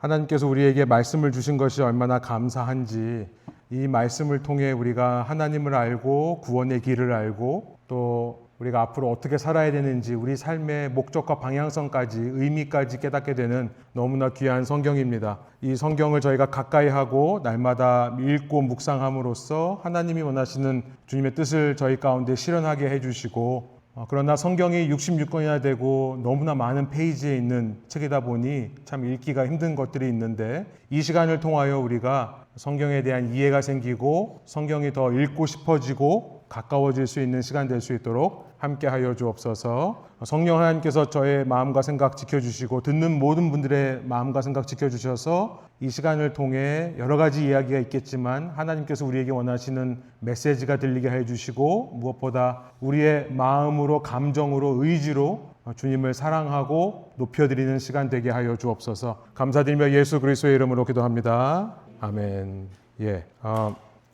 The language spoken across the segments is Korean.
하나님께서 우리에게 말씀을 주신 것이 얼마나 감사한지, 이 말씀을 통해 우리가 하나님을 알고 구원의 길을 알고 또 우리가 앞으로 어떻게 살아야 되는지 우리 삶의 목적과 방향성까지 의미까지 깨닫게 되는 너무나 귀한 성경입니다. 이 성경을 저희가 가까이 하고 날마다 읽고 묵상함으로써 하나님이 원하시는 주님의 뜻을 저희 가운데 실현하게 해주시고, 그러나 성경이 66권이나 되고 너무나 많은 페이지에 있는 책이다 보니 참 읽기가 힘든 것들이 있는데, 이 시간을 통하여 우리가 성경에 대한 이해가 생기고 성경이 더 읽고 싶어지고 가까워질 수 있는 시간 될 수 있도록 함께 하여 주옵소서. 성령 하나님께서 저의 마음과 생각 지켜주시고 듣는 모든 분들의 마음과 생각 지켜주셔서 이 시간을 통해 여러 가지 이야기가 있겠지만 하나님께서 우리에게 원하시는 메시지가 들리게 해주시고, 무엇보다 우리의 마음으로 감정으로 의지로 주님을 사랑하고 높여드리는 시간 되게 하여 주옵소서. 감사드리며 예수 그리스도의 이름으로 기도합니다. 아멘.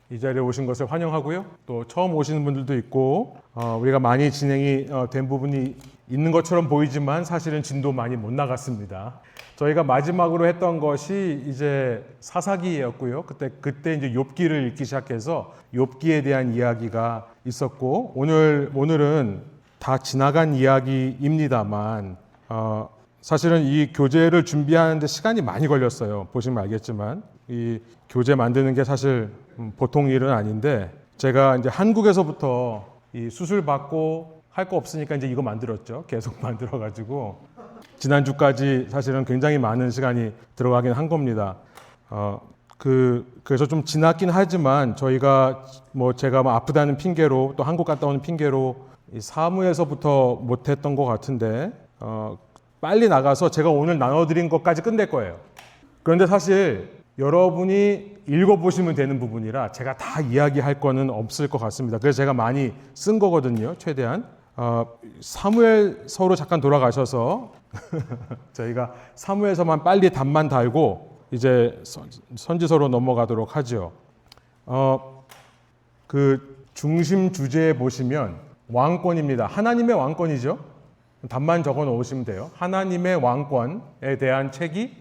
이 자리에 오신 것을 환영하고요. 또 처음 오시는 분들도 있고, 우리가 많이 진행이 된 부분이 있는 것처럼 보이지만 사실은 진도 많이 못 나갔습니다. 저희가 마지막으로 했던 것이 이제 사사기였고요. 그때 이제 욥기를 읽기 시작해서 욥기에 대한 이야기가 있었고, 오늘은 다 지나간 이야기입니다만, 사실은 이 교재를 준비하는데 시간이 많이 걸렸어요. 보시면 알겠지만 이 교재 만드는 게 사실 보통 일은 아닌데, 제가 이제 한국에서부터 이 수술 받고 할 거 없으니까 이제 이거 만들었죠. 계속 만들어가지고 지난주까지 사실은 굉장히 많은 시간이 들어가긴 한 겁니다. 그래서 좀 지났긴 하지만 제가 아프다는 핑계로 또 한국 갔다 오는 핑계로 이 사무에서부터 못했던 것 같은데, 빨리 나가서 제가 오늘 나눠드린 것까지 끝낼 거예요. 그런데 사실 여러분이 읽어보시면 되는 부분이라 제가 다 이야기할 거는 없을 것 같습니다. 그래서 제가 많이 쓴 거거든요. 최대한. 사무엘서로 잠깐 돌아가셔서 저희가 사무엘서만 빨리 답만 달고 이제 선지서로 넘어가도록 하죠. 그 중심 주제에 보시면 왕권입니다. 하나님의 왕권이죠. 답만 적어 놓으시면 돼요. 하나님의 왕권에 대한 책이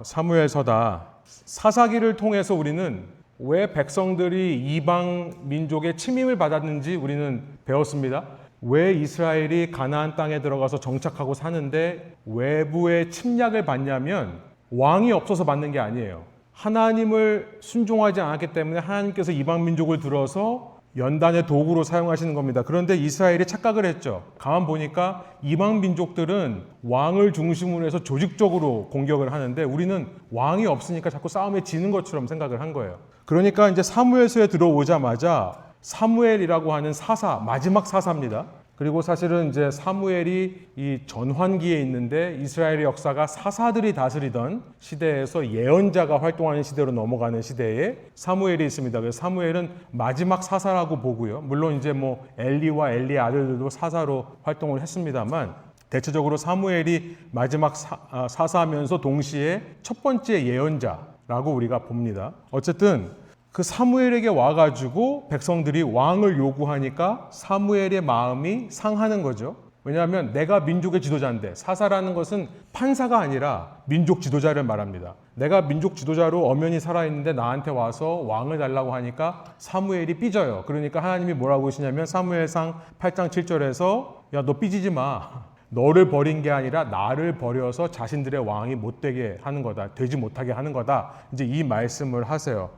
사무엘서다. 사사기를 통해서 우리는 왜 백성들이 이방 민족의 침임을 받았는지 우리는 배웠습니다. 왜 이스라엘이 가나안 땅에 들어가서 정착하고 사는데 외부의 침략을 받냐면 왕이 없어서 받는 게 아니에요. 하나님을 순종하지 않았기 때문에 하나님께서 이방 민족을 들어서 연단의 도구로 사용하시는 겁니다. 그런데 이스라엘이 착각을 했죠. 가만 보니까 이방 민족들은 왕을 중심으로 해서 조직적으로 공격을 하는데 우리는 왕이 없으니까 자꾸 싸움에 지는 것처럼 생각을 한 거예요. 그러니까 이제 사무엘서에 들어오자마자 사무엘이라고 하는 사사, 마지막 사사입니다. 그리고 사실은 이제 사무엘이 이 전환기에 있는데 이스라엘의 역사가 사사들이 다스리던 시대에서 예언자가 활동하는 시대로 넘어가는 시대에 사무엘이 있습니다. 그래서 사무엘은 마지막 사사라고 보고요. 물론 이제 엘리와 엘리의 아들들도 사사로 활동을 했습니다만, 대체적으로 사무엘이 마지막 사사하면서 동시에 첫 번째 예언자라고 우리가 봅니다. 어쨌든 그 사무엘에게 와가지고 백성들이 왕을 요구하니까 사무엘의 마음이 상하는 거죠. 왜냐하면 내가 민족의 지도자인데, 사사라는 것은 판사가 아니라 민족 지도자를 말합니다. 내가 민족 지도자로 엄연히 살아있는데 나한테 와서 왕을 달라고 하니까 사무엘이 삐져요. 그러니까 하나님이 뭐라고 하시냐면 사무엘상 8장 7절에서 야, 너 삐지지 마. 너를 버린 게 아니라 나를 버려서 자신들의 왕이 못 되게 하는 거다. 되지 못하게 하는 거다. 이제 이 말씀을 하세요.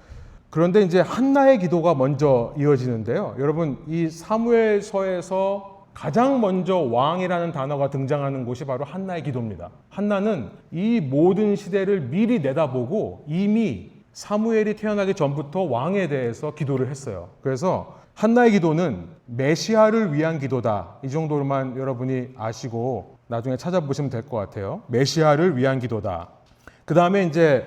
그런데 이제 한나의 기도가 먼저 이어지는데요. 여러분, 이 사무엘서에서 가장 먼저 왕이라는 단어가 등장하는 곳이 바로 한나의 기도입니다. 한나는 이 모든 시대를 미리 내다보고 이미 사무엘이 태어나기 전부터 왕에 대해서 기도를 했어요. 그래서 한나의 기도는 메시아를 위한 기도다. 이 정도로만 여러분이 아시고 나중에 찾아보시면 될 것 같아요. 메시아를 위한 기도다. 그 다음에 이제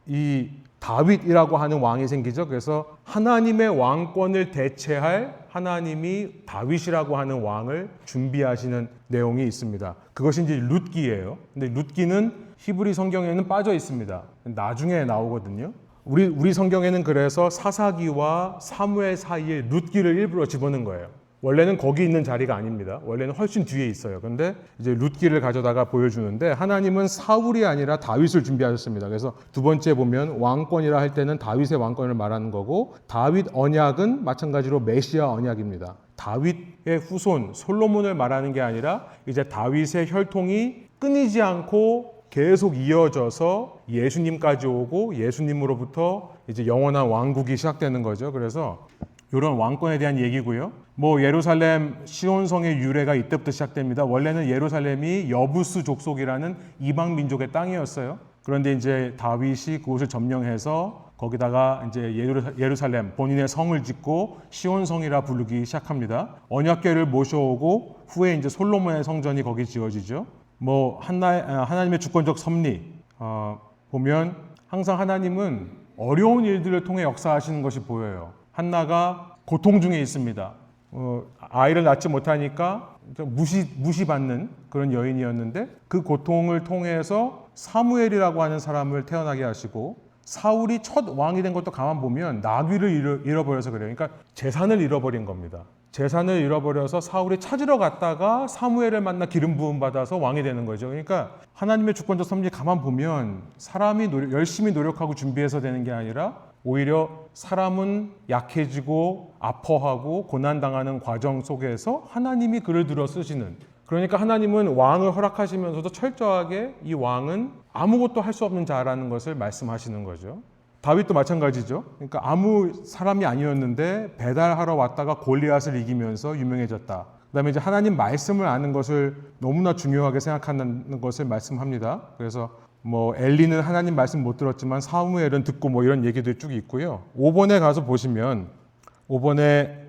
이 다윗이라고 하는 왕이 생기죠. 그래서 하나님의 왕권을 대체할 하나님이 다윗이라고 하는 왕을 준비하시는 내용이 있습니다. 그것이 이제 룻기예요. 근데 룻기는 히브리 성경에는 빠져 있습니다. 나중에 나오거든요. 우리 성경에는 그래서 사사기와 사무엘 사이에 룻기를 일부러 집어넣은 거예요. 원래는 거기 있는 자리가 아닙니다. 원래는 훨씬 뒤에 있어요. 그런데 이제 룻기를 가져다가 보여주는데 하나님은 사울이 아니라 다윗을 준비하셨습니다. 그래서 두 번째 보면 왕권이라 할 때는 다윗의 왕권을 말하는 거고 다윗 언약은 마찬가지로 메시아 언약입니다. 다윗의 후손 솔로몬을 말하는 게 아니라 이제 다윗의 혈통이 끊이지 않고 계속 이어져서 예수님까지 오고 예수님으로부터 이제 영원한 왕국이 시작되는 거죠. 그래서 이런 왕권에 대한 얘기고요. 뭐 예루살렘 시온성의 유래가 이때부터 시작됩니다. 원래는 예루살렘이 여부스 족속이라는 이방 민족의 땅이었어요. 그런데 이제 다윗이 그곳을 점령해서 거기다가 이제 예루살렘 본인의 성을 짓고 시온성이라 부르기 시작합니다. 언약궤를 모셔오고 후에 이제 솔로몬의 성전이 거기 지어지죠. 뭐 하나님의 주권적 섭리 보면 항상 하나님은 어려운 일들을 통해 역사하시는 것이 보여요. 한나가 고통 중에 있습니다. 아이를 낳지 못하니까 무시받는 그런 여인이었는데 그 고통을 통해서 사무엘이라고 하는 사람을 태어나게 하시고 사울이 첫 왕이 된 것도 가만 보면 나귀를 잃어버려서 그래요. 그러니까 재산을 잃어버린 겁니다. 재산을 잃어버려서 사울이 찾으러 갔다가 사무엘을 만나 기름 부음 받아서 왕이 되는 거죠. 그러니까 하나님의 주권적 섭리 가만 보면 사람이 열심히 노력하고 준비해서 되는 게 아니라 오히려 사람은 약해지고 아파하고 고난당하는 과정 속에서 하나님이 그를 들어 쓰시는, 그러니까 하나님은 왕을 허락하시면서도 철저하게 이 왕은 아무것도 할 수 없는 자라는 것을 말씀하시는 거죠. 다윗도 마찬가지죠. 그러니까 아무 사람이 아니었는데 배달하러 왔다가 골리앗을 이기면서 유명해졌다. 그다음에 이제 하나님 말씀을 아는 것을 너무나 중요하게 생각하는 것을 말씀합니다. 그래서 뭐 엘리는 하나님 말씀 못 들었지만 사무엘은 듣고 뭐 이런 얘기도 쭉 있고요. 5번에 가서 보시면 5번에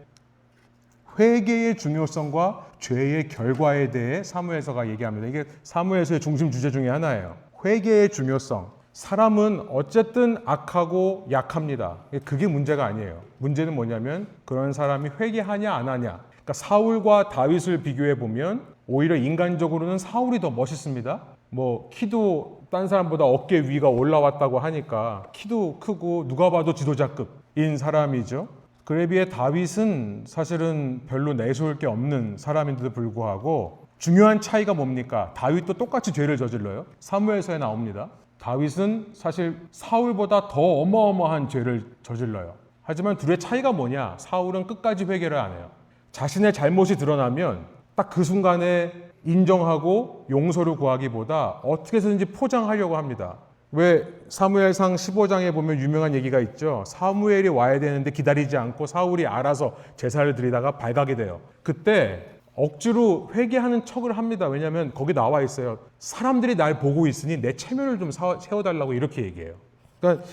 회개의 중요성과 죄의 결과에 대해 사무엘서가 얘기합니다. 이게 사무엘서의 중심 주제 중에 하나예요. 회개의 중요성. 사람은 어쨌든 악하고 약합니다. 그게 문제가 아니에요. 문제는 뭐냐면 그런 사람이 회개하냐 안 하냐. 그러니까 사울과 다윗을 비교해 보면 오히려 인간적으로는 사울이 더 멋있습니다. 뭐 키도 딴 사람보다 어깨 위가 올라왔다고 하니까 키도 크고 누가 봐도 지도자급인 사람이죠. 그에 비해 다윗은 사실은 별로 내세울 게 없는 사람인데도 불구하고 중요한 차이가 뭡니까? 다윗도 똑같이 죄를 저질러요. 사무엘서에 나옵니다. 다윗은 사실 사울보다 더 어마어마한 죄를 저질러요. 하지만 둘의 차이가 뭐냐? 사울은 끝까지 회개를 안 해요. 자신의 잘못이 드러나면 딱 그 순간에 인정하고 용서를 구하기보다 어떻게 해서든지 포장하려고 합니다. 왜 사무엘상 15장에 보면 유명한 얘기가 있죠. 사무엘이 와야 되는데 기다리지 않고 사울이 알아서 제사를 드리다가 발각이 돼요. 그때 억지로 회개하는 척을 합니다. 왜냐하면 거기 나와 있어요. 사람들이 날 보고 있으니 내 체면을 좀 세워달라고 이렇게 얘기해요. 그러니까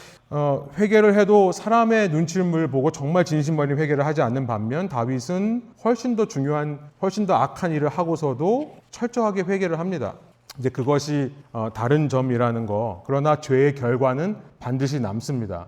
회개를 해도 사람의 눈치를 보고 정말 진심 어린 회개를 하지 않는 반면 다윗은 훨씬 더 중요한, 훨씬 더 악한 일을 하고서도 철저하게 회개를 합니다. 이제 그것이 다른 점이라는 거. 그러나 죄의 결과는 반드시 남습니다.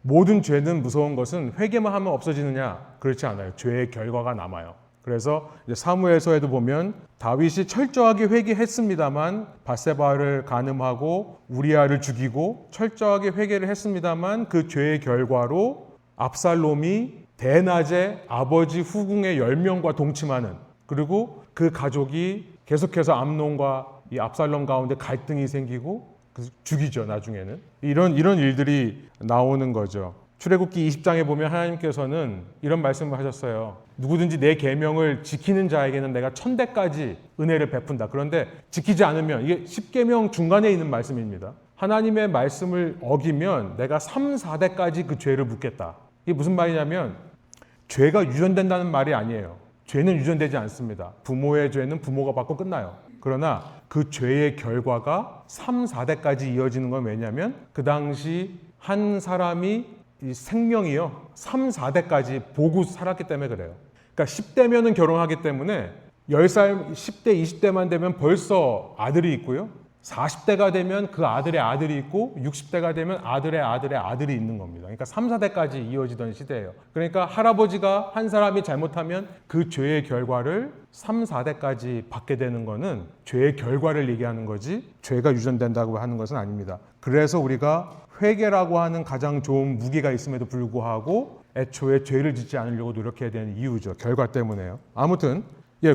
모든 죄는 무서운 것은 회개만 하면 없어지느냐? 그렇지 않아요. 죄의 결과가 남아요. 그래서 이제 사무엘서에도 보면 다윗이 철저하게 회개했습니다만 밧세바를 간음하고 우리아를 죽이고 철저하게 회개를 했습니다만 그 죄의 결과로 압살롬이 대낮에 아버지 후궁의 10명과 동침하는, 그리고 그 가족이 계속해서 암논과 이 압살롬 가운데 갈등이 생기고 죽이죠. 나중에는 이런 일들이 나오는 거죠. 출애굽기 20장에 보면 하나님께서는 이런 말씀을 하셨어요. 누구든지 내 계명을 지키는 자에게는 내가 1000대까지 은혜를 베푼다. 그런데 지키지 않으면, 이게 10계명 중간에 있는 말씀입니다. 하나님의 말씀을 어기면 내가 3, 4대까지 그 죄를 묻겠다. 이게 무슨 말이냐면 죄가 유전된다는 말이 아니에요. 죄는 유전되지 않습니다. 부모의 죄는 부모가 받고 끝나요. 그러나 그 죄의 결과가 3, 4대까지 이어지는 건 왜냐하면 그 당시 한 사람이 이 생명이요 3, 4대까지 보고 살았기 때문에 그래요. 그러니까 10대면은 결혼하기 때문에 10살, 10대, 20대만 되면 벌써 아들이 있고요. 40대가 되면 그 아들의 아들이 있고 60대가 되면 아들의 아들의 아들이 있는 겁니다. 그러니까 3, 4대까지 이어지던 시대예요. 그러니까 할아버지가 한 사람이 잘못하면 그 죄의 결과를 3, 4대까지 받게 되는 거는 죄의 결과를 얘기하는 거지 죄가 유전된다고 하는 것은 아닙니다. 그래서 우리가 회개라고 하는 가장 좋은 무기가 있음에도 불구하고 애초에 죄를 짓지 않으려고 노력해야 되는 이유죠. 결과 때문에요. 아무튼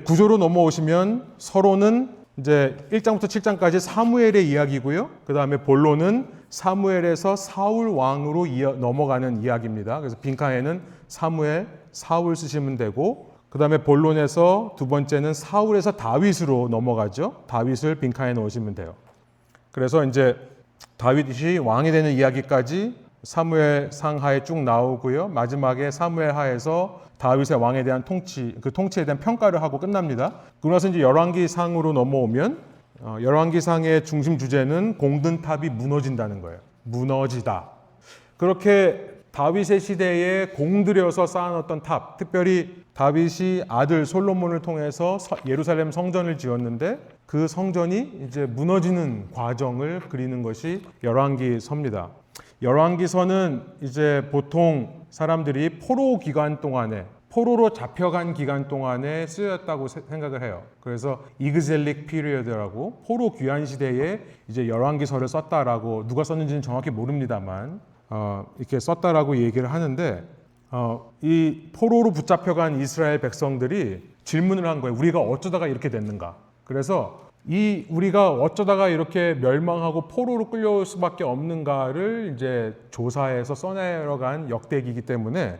구조로 넘어오시면 서론은 이제 1장부터 7장까지 사무엘의 이야기고요. 그 다음에 본론은 사무엘에서 사울 왕으로 넘어가는 이야기입니다. 그래서 빈칸에는 사무엘, 사울 쓰시면 되고, 그 다음에 본론에서 두 번째는 사울에서 다윗으로 넘어가죠. 다윗을 빈칸에 넣으시면 돼요. 그래서 이제 다윗이 왕이 되는 이야기까지 사무엘 상하에 쭉 나오고요. 마지막에 사무엘 하에서 다윗의 왕에 대한 그 통치에 대한 평가를 하고 끝납니다. 그러고 나서 이제 열왕기상으로 넘어오면 열왕기상의 중심 주제는 공든탑이 무너진다는 거예요. 무너지다. 그렇게 다윗의 시대에 공들여서 쌓아놨던 탑, 특별히 다윗이 아들 솔로몬을 통해서 예루살렘 성전을 지었는데 그 성전이 이제 무너지는 과정을 그리는 것이 열왕기서입니다. 열왕기서는 이제 보통 사람들이 포로 기간 동안에 포로로 잡혀간 기간 동안에 쓰였다고 생각을 해요. 그래서 이그젤릭 피리어드라고 포로 귀환 시대에 이제 열왕기서를 썼다라고, 누가 썼는지는 정확히 모릅니다만 이렇게 썼다라고 얘기를 하는데, 이 포로로 붙잡혀간 이스라엘 백성들이 질문을 한 거예요. 우리가 어쩌다가 이렇게 됐는가? 그래서 우리가 어쩌다가 이렇게 멸망하고 포로로 끌려올 수밖에 없는가를 이제 조사해서 써내려간 역대기이기 때문에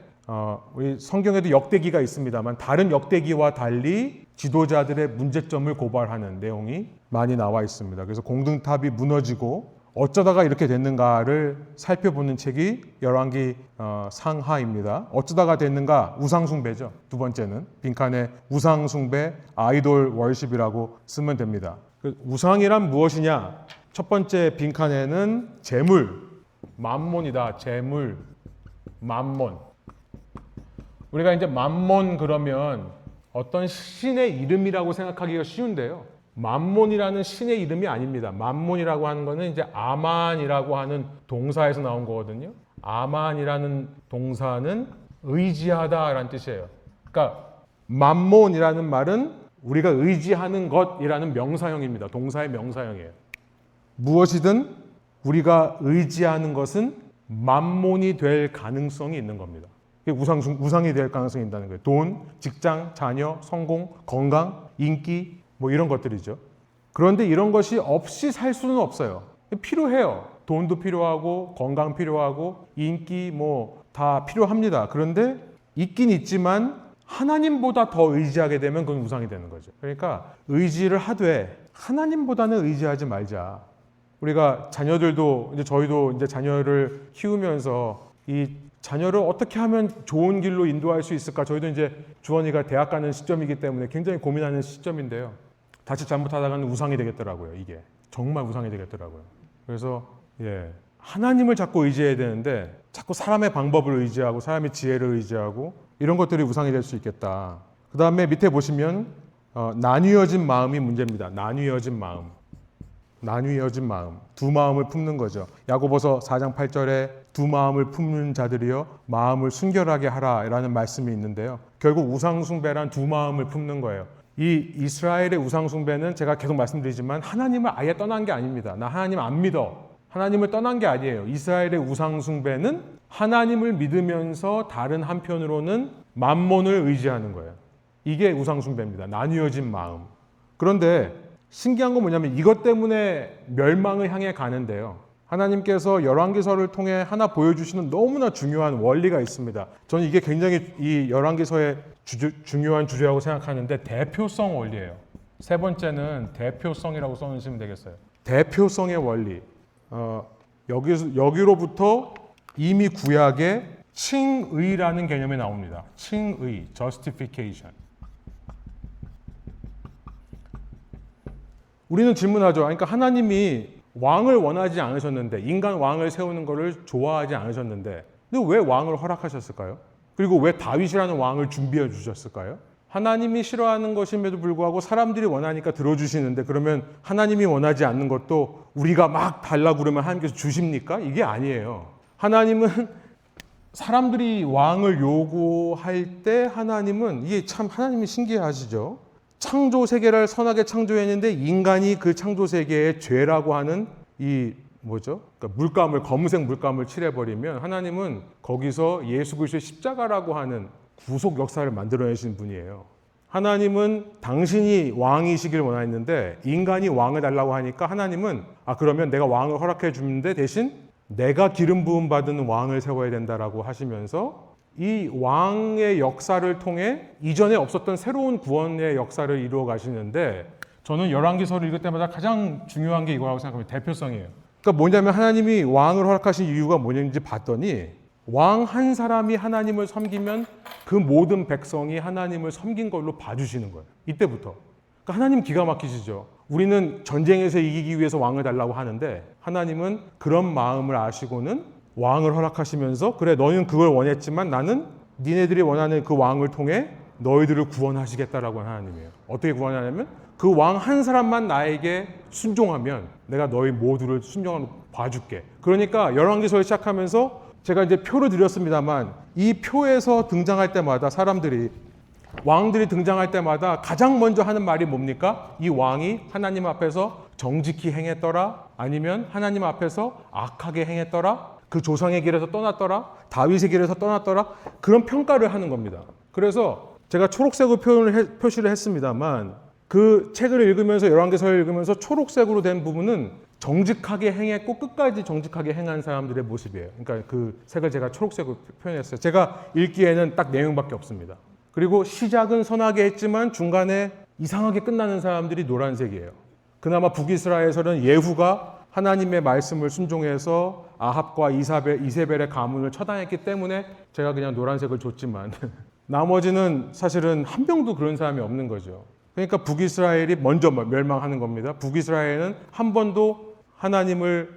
우리 성경에도 역대기가 있습니다만 다른 역대기와 달리 지도자들의 문제점을 고발하는 내용이 많이 나와 있습니다. 그래서 공든탑이 무너지고 어쩌다가 이렇게 됐는가를 살펴보는 책이 열왕기 상하입니다. 어쩌다가 됐는가? 우상숭배죠. 두 번째는 빈칸에 우상숭배, 아이돌 월십이라고 쓰면 됩니다. 우상이란 무엇이냐? 첫 번째 빈칸에는 재물, 맘몬이다. 재물, 맘몬. 우리가 이제 맘몬 그러면 어떤 신의 이름이라고 생각하기가 쉬운데요. 맘몬이라는 신의 이름이 아닙니다. 맘몬이라고 하는 거는 이제 아만이라고 하는 동사에서 나온 거거든요. 아만이라는 동사는 의지하다라는 뜻이에요. 그러니까 맘몬이라는 말은 우리가 의지하는 것이라는 명사형입니다. 동사의 명사형이에요. 무엇이든 우리가 의지하는 것은 맘몬이 될 가능성이 있는 겁니다. 우상이 될 가능성이 있다는 거예요. 돈, 직장, 자녀, 성공, 건강, 인기, 뭐 이런 것들이죠. 그런데 이런 것이 없이 살 수는 없어요. 필요해요. 돈도 필요하고 건강 필요하고 인기 뭐 다 필요합니다. 그런데 있긴 있지만 하나님보다 더 의지하게 되면 그건 우상이 되는 거죠. 그러니까 의지를 하되 하나님보다는 의지하지 말자. 우리가 자녀들도 이제 저희도 이제 자녀를 키우면서 이 자녀를 어떻게 하면 좋은 길로 인도할 수 있을까? 저희도 이제 주원이가 대학 가는 시점이기 때문에 굉장히 고민하는 시점인데요. 자칫 잘못하다가는 우상이 되겠더라고요. 이게 정말 우상이 되겠더라고요. 그래서 하나님을 자꾸 의지해야 되는데 자꾸 사람의 방법을 의지하고 사람의 지혜를 의지하고 이런 것들이 우상이 될 수 있겠다. 그 다음에 밑에 보시면 나뉘어진 마음이 문제입니다. 나뉘어진 마음. 나뉘어진 마음. 두 마음을 품는 거죠. 야고보서 4장 8절에 두 마음을 품는 자들이여 마음을 순결하게 하라라는 말씀이 있는데요. 결국 우상숭배란 두 마음을 품는 거예요. 이 이스라엘의 우상숭배는 제가 계속 말씀드리지만 하나님을 아예 떠난 게 아닙니다. 나 하나님 안 믿어. 하나님을 떠난 게 아니에요. 이스라엘의 우상숭배는 하나님을 믿으면서 다른 한편으로는 맘몬을 의지하는 거예요. 이게 우상숭배입니다. 나뉘어진 마음. 그런데 신기한 건 뭐냐면 이것 때문에 멸망을 향해 가는데요. 하나님께서 열왕기서를 통해 하나 보여주시는 너무나 중요한 원리가 있습니다. 저는 이게 굉장히 이 열왕기서의 중요한 주제라고 생각하는데 대표성 원리예요. 세 번째는 대표성이라고 써주시면 되겠어요. 대표성의 원리. 여기로부터 이미 구약에 칭의라는 개념이 나옵니다. 칭의, justification. 우리는 질문하죠. 그러니까 하나님이 왕을 원하지 않으셨는데 인간 왕을 세우는 것을 좋아하지 않으셨는데 근데 왜 왕을 허락하셨을까요? 그리고 왜 다윗이라는 왕을 준비해 주셨을까요? 하나님이 싫어하는 것임에도 불구하고 사람들이 원하니까 들어주시는데 그러면 하나님이 원하지 않는 것도 우리가 막 달라고 그러면 하나님께서 주십니까? 이게 아니에요. 하나님은 사람들이 왕을 요구할 때 하나님은 이게 참 하나님이 신기하시죠. 창조 세계를 선하게 창조했는데 인간이 그 창조 세계의 죄라고 하는 이 뭐죠? 그러니까 물감을 검은색 물감을 칠해버리면 하나님은 거기서 예수 그리스도의 십자가라고 하는 구속 역사를 만들어내신 분이에요. 하나님은 당신이 왕이시길 원했는데 인간이 왕을 달라고 하니까 하나님은 그러면 내가 왕을 허락해 주는데 대신 내가 기름 부음 받은 왕을 세워야 된다라고 하시면서 이 왕의 역사를 통해 이전에 없었던 새로운 구원의 역사를 이루어 가시는데 저는 열왕기서를 읽을 때마다 가장 중요한 게 이거라고 생각합니다. 대표성이에요. 그러니까 뭐냐면 하나님이 왕을 허락하신 이유가 뭐냐는지 봤더니 왕 한 사람이 하나님을 섬기면 그 모든 백성이 하나님을 섬긴 걸로 봐주시는 거예요. 이때부터. 그러니까 하나님 기가 막히시죠. 우리는 전쟁에서 이기기 위해서 왕을 달라고 하는데 하나님은 그런 마음을 아시고는 왕을 허락하시면서 그래 너희는 그걸 원했지만 나는 니네들이 원하는 그 왕을 통해 너희들을 구원하시겠다라고 하는 하나님이에요. 어떻게 구원하냐면 그 왕 한 사람만 나에게 순종하면 내가 너희 모두를 순종하는 봐줄게. 그러니까 열왕기서를 시작하면서 제가 이제 표를 드렸습니다만 이 표에서 등장할 때마다 사람들이 왕들이 등장할 때마다 가장 먼저 하는 말이 뭡니까? 이 왕이 하나님 앞에서 정직히 행했더라? 아니면 하나님 앞에서 악하게 행했더라? 그 조상의 길에서 떠났더라? 다윗의 길에서 떠났더라? 그런 평가를 하는 겁니다. 그래서 제가 초록색으로 표시를 했습니다만 그 책을 읽으면서 열왕기서를 읽으면서 초록색으로 된 부분은 정직하게 행했고 끝까지 정직하게 행한 사람들의 모습이에요. 그러니까 그 색을 제가 초록색으로 표현했어요. 제가 읽기에는 딱 내용밖에 없습니다. 그리고 시작은 선하게 했지만 중간에 이상하게 끝나는 사람들이 노란색이에요. 그나마 북이스라엘에서는 예후가 하나님의 말씀을 순종해서 아합과 이세벨의 가문을 처단했기 때문에 제가 그냥 노란색을 줬지만 나머지는 사실은 한 명도 그런 사람이 없는 거죠. 그러니까 북이스라엘이 먼저 멸망하는 겁니다. 북이스라엘은 한 번도 하나님의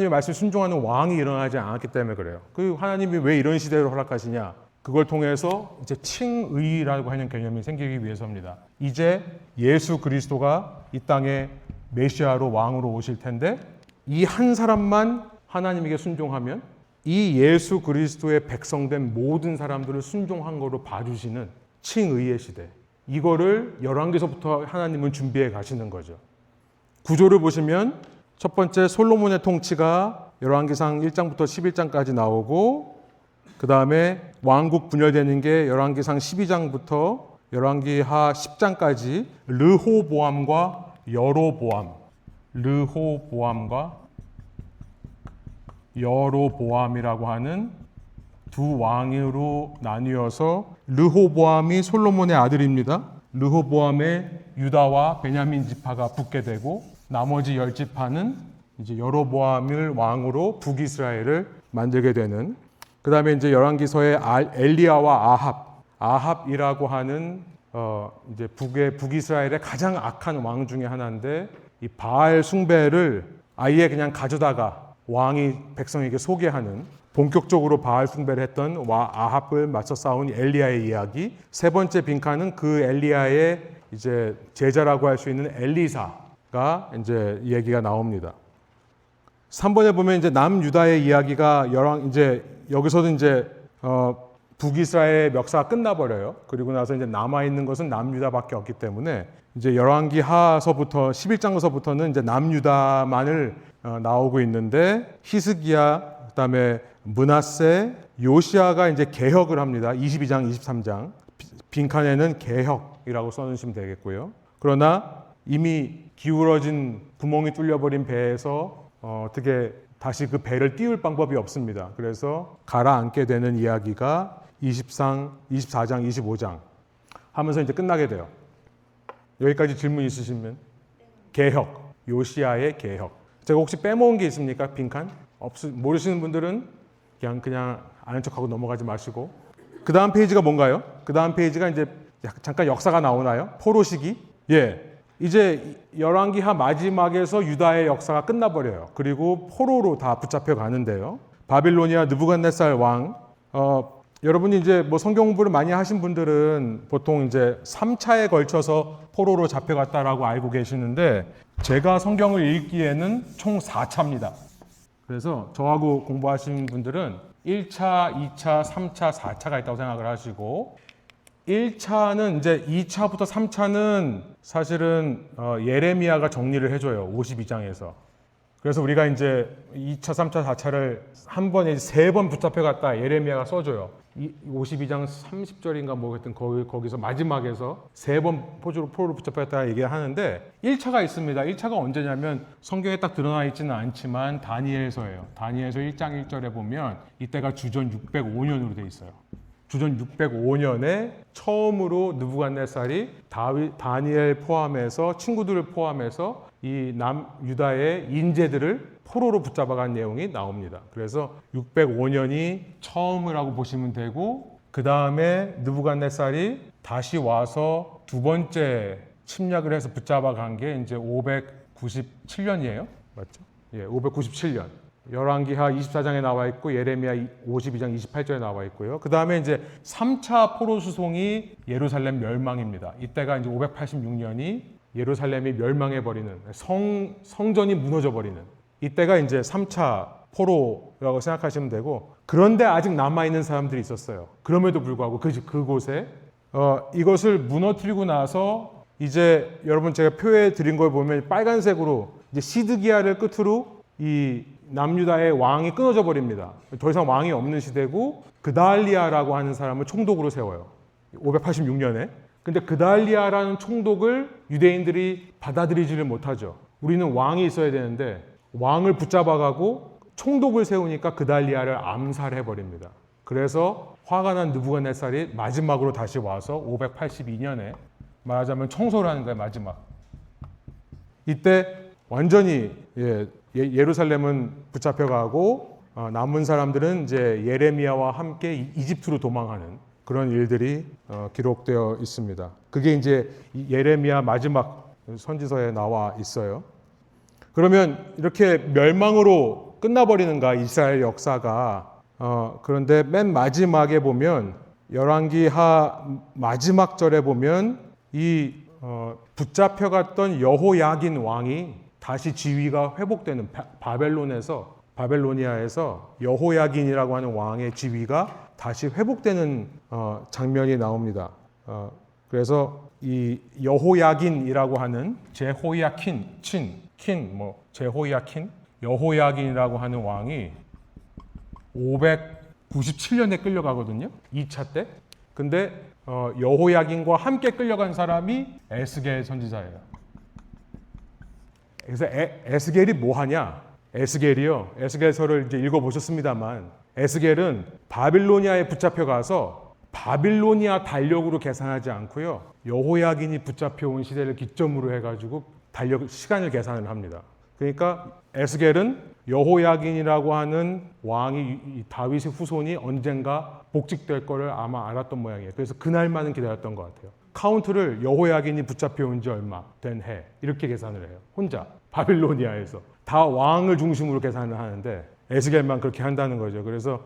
말씀 순종하는 왕이 일어나지 않았기 때문에 그래요. 그 하나님이 왜 이런 시대를 허락하시냐? 그걸 통해서 이제 칭의라고 하는 개념이 생기기 위해서입니다. 이제 예수 그리스도가 이 땅에 메시아로 왕으로 오실 텐데 이 한 사람만 하나님에게 순종하면 이 예수 그리스도의 백성된 모든 사람들을 순종한 거로 봐주시는 칭의의 시대. 이거를 열왕기서부터 하나님은 준비해 가시는 거죠. 구조를 보시면 첫 번째 솔로몬의 통치가 열왕기상 1장부터 11장까지 나오고 그 다음에 왕국 분열되는 게 열왕기상 12장부터 열왕기하 10장까지 르호보암과 여로보암이라고 하는 두 왕으로 나뉘어서 르호보암이 솔로몬의 아들입니다. 르호보암의 유다와 베냐민 지파가 붙게 되고 나머지 10지파는 이제 여로보암을 왕으로 북이스라엘을 만들게 되는. 그다음에 이제 열왕기서의 엘리야와 아합이라고 하는 이제 북이스라엘의 가장 악한 왕 중에 하나인데 이 바알 숭배를 아예 그냥 가져다가 왕이 백성에게 소개하는 본격적으로 바알 숭배를 했던 아합을 맞서 싸운 엘리야의 이야기. 세 번째 빈칸은 그 엘리야의 이제 제자라고 할 수 있는 엘리사가 이제 얘기가 나옵니다. 3번에 보면 이제 남유다의 이야기가 이제 여기서도 이제 북이스라엘의 역사가 끝나버려요. 그리고 나서 이제 남아 있는 것은 남유다밖에 없기 때문에 이제 열왕기하서부터 11장서부터는 이제 남유다만을 나오고 있는데 히스기야 그다음에 므낫세, 요시아가 이제 개혁을 합니다. 22장, 23장. 빈칸에는 개혁이라고 써주시면 되겠고요. 그러나 이미 기울어진 구멍이 뚫려버린 배에서 어떻게 다시 그 배를 띄울 방법이 없습니다. 그래서 가라앉게 되는 이야기가 24장, 25장 하면서 이제 끝나게 돼요. 여기까지 질문 있으시면 개혁, 요시아의 개혁. 제가 혹시 빼먹은 게 있습니까? 빈칸? 모르시는 분들은 그냥 아는 척하고 넘어가지 마시고. 그 다음 페이지가 뭔가요? 그 다음 페이지가 이제 잠깐 역사가 나오나요? 포로 시기? 예. 이제 열왕기하 마지막에서 유다의 역사가 끝나버려요. 그리고 포로로 다 붙잡혀 가는데요. 바빌로니아 느부갓네살 왕. 여러분이 이제 뭐 성경 공부를 많이 하신 분들은 보통 이제 3차에 걸쳐서 포로로 잡혀갔다라고 알고 계시는데 제가 성경을 읽기에는 총 4차입니다. 그래서 저하고 공부하신 분들은 1차, 2차, 3차, 4차가 있다고 생각을 하시고 1차는 이제 2차부터 3차는 사실은 예레미야가 정리를 해줘요. 52장에서. 그래서 우리가 이제 2차, 3차, 4차를 한 번에 3번 붙잡혀갔다 예레미야가 써줘요. 52장 30절인가 뭐 하여튼 거기서 마지막에서 3번 포로로 붙잡혔다 얘기하는데 1차가 있습니다. 1차가 언제냐면 성경에 딱 드러나 있지는 않지만 다니엘서예요. 다니엘서 1장 1절에 보면 이때가 주전 605년으로 돼 있어요. 주전 605년에 처음으로 느부갓네살이 다니엘 포함해서 친구들을 포함해서 이 남유다의 인재들을 포로로 붙잡아간 내용이 나옵니다. 그래서 605년이 처음이라고 보시면 되고 그 다음에 느부갓네살이 다시 와서 두 번째 침략을 해서 붙잡아간 게 이제 597년이에요. 맞죠? 예, 597년. 열왕기하 24장에 나와 있고 예레미야 52장 28절에 나와 있고요. 그 다음에 이제 3차 포로 수송이 예루살렘 멸망입니다. 이때가 이제 586년이 예루살렘이 멸망해버리는 성전이 무너져버리는 이때가 이제 3차 포로라고 생각하시면 되고 그런데 아직 남아있는 사람들이 있었어요. 그럼에도 불구하고 그곳에 이것을 무너뜨리고 나서 이제 여러분 제가 표해 드린 걸 보면 빨간색으로 이제 시드기야를 끝으로 이 남유다의 왕이 끊어져 버립니다. 더 이상 왕이 없는 시대고 그달리아라고 하는 사람을 총독으로 세워요. 586년에. 근데 그달리아라는 총독을 유대인들이 받아들이지를 못하죠. 우리는 왕이 있어야 되는데 왕을 붙잡아가고 총독을 세우니까 그달리아를 암살해 버립니다. 그래서 화가 난 느부갓네살이 마지막으로 다시 와서 582년에 말하자면 청소를 하는 거예요. 마지막. 이때 완전히 예루살렘은 붙잡혀가고 남은 사람들은 이제 예레미야와 함께 이집트로 도망하는 그런 일들이 기록되어 있습니다. 그게 이제 예레미야 마지막 선지서에 나와 있어요. 그러면 이렇게 멸망으로 끝나버리는가 이스라엘 역사가 그런데 맨 마지막에 보면 열왕기하 마지막 절에 보면 이 붙잡혀갔던 여호야긴 왕이 다시 지위가 회복되는 바벨로니아에서 여호야긴이라고 하는 왕의 지위가 다시 회복되는 장면이 나옵니다. 그래서 이 여호야긴이라고 하는 여호야긴이라고 하는 왕이 597년에 끌려가거든요. 2차 때. 근데 여호야긴과 함께 끌려간 사람이 에스겔 선지자예요. 그래서 에스겔이 뭐 하냐? 에스겔서를 이제 읽어보셨습니다만 에스겔은 바빌로니아에 붙잡혀가서 바빌로니아 달력으로 계산하지 않고요. 여호야긴이 붙잡혀온 시대를 기점으로 해가지고 시간을 계산을 합니다. 그러니까 에스겔은 여호야긴이라고 하는 왕이 다윗의 후손이 언젠가 복직될 거를 아마 알았던 모양이에요. 그래서 그날만은 기다렸던 것 같아요. 카운트를 여호야긴이 붙잡혀온 지 얼마 된 해 이렇게 계산을 해요. 혼자 바빌로니아에서 다 왕을 중심으로 계산을 하는데 에스겔만 그렇게 한다는 거죠. 그래서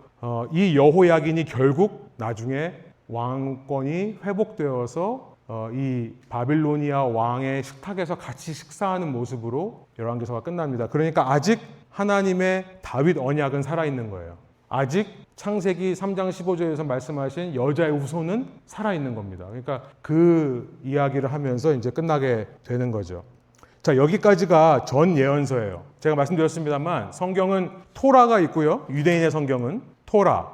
이 여호야긴이 결국 나중에 왕권이 회복되어서 이 바빌로니아 왕의 식탁에서 같이 식사하는 모습으로 열왕기서가 끝납니다. 그러니까 아직 하나님의 다윗 언약은 살아있는 거예요. 아직 창세기 3장 15절에서 말씀하신 여자의 후손은 살아있는 겁니다. 그러니까 그 이야기를 하면서 이제 끝나게 되는 거죠. 자, 여기까지가 전 예언서예요. 제가 말씀드렸습니다만 성경은 토라가 있고요. 유대인의 성경은 토라,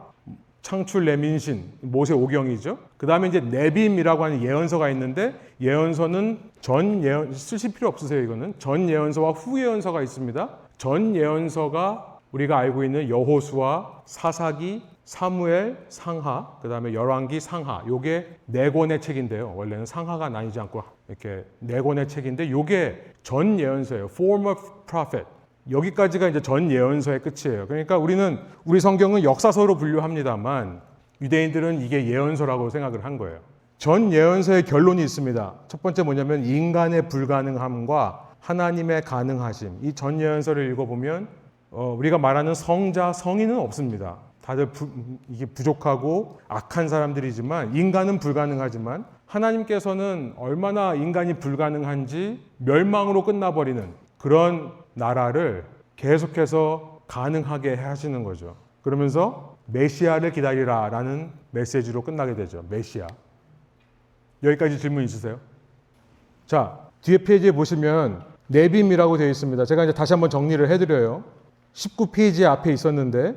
창출, 레민신, 모세 오경이죠. 그 다음에 이제 네빔이라고 하는 예언서가 있는데 예언서는 쓰실 필요 없으세요. 이거는 전 예언서와 후 예언서가 있습니다. 전 예언서가 우리가 알고 있는 여호수아, 사사기, 사무엘, 상하, 그 다음에 열왕기, 상하. 요게 4권의 책인데요. 원래는 상하가 나뉘지 않고 이렇게 4권의 책인데 요게 전 예언서예요. Form of Prophet. 여기까지가 이제 전 예언서의 끝이에요. 그러니까 우리 성경은 역사서로 분류합니다만 유대인들은 이게 예언서라고 생각을 한 거예요. 전 예언서의 결론이 있습니다. 첫 번째 뭐냐면 인간의 불가능함과 하나님의 가능하심. 이 전 예언서를 읽어보면 우리가 말하는 성자, 성인은 없습니다. 다들 이게 부족하고 악한 사람들이지만 인간은 불가능하지만 하나님께서는 얼마나 인간이 불가능한지 멸망으로 끝나버리는 그런 나라를 계속해서 가능하게 하시는 거죠. 그러면서 메시아를 기다리라라는 메시지로 끝나게 되죠. 메시아. 여기까지 질문 있으세요? 자, 뒤에 페이지에 보시면 네빔이라고 되어 있습니다. 제가 이제 다시 한번 정리를 해드려요. 19페이지 앞에 있었는데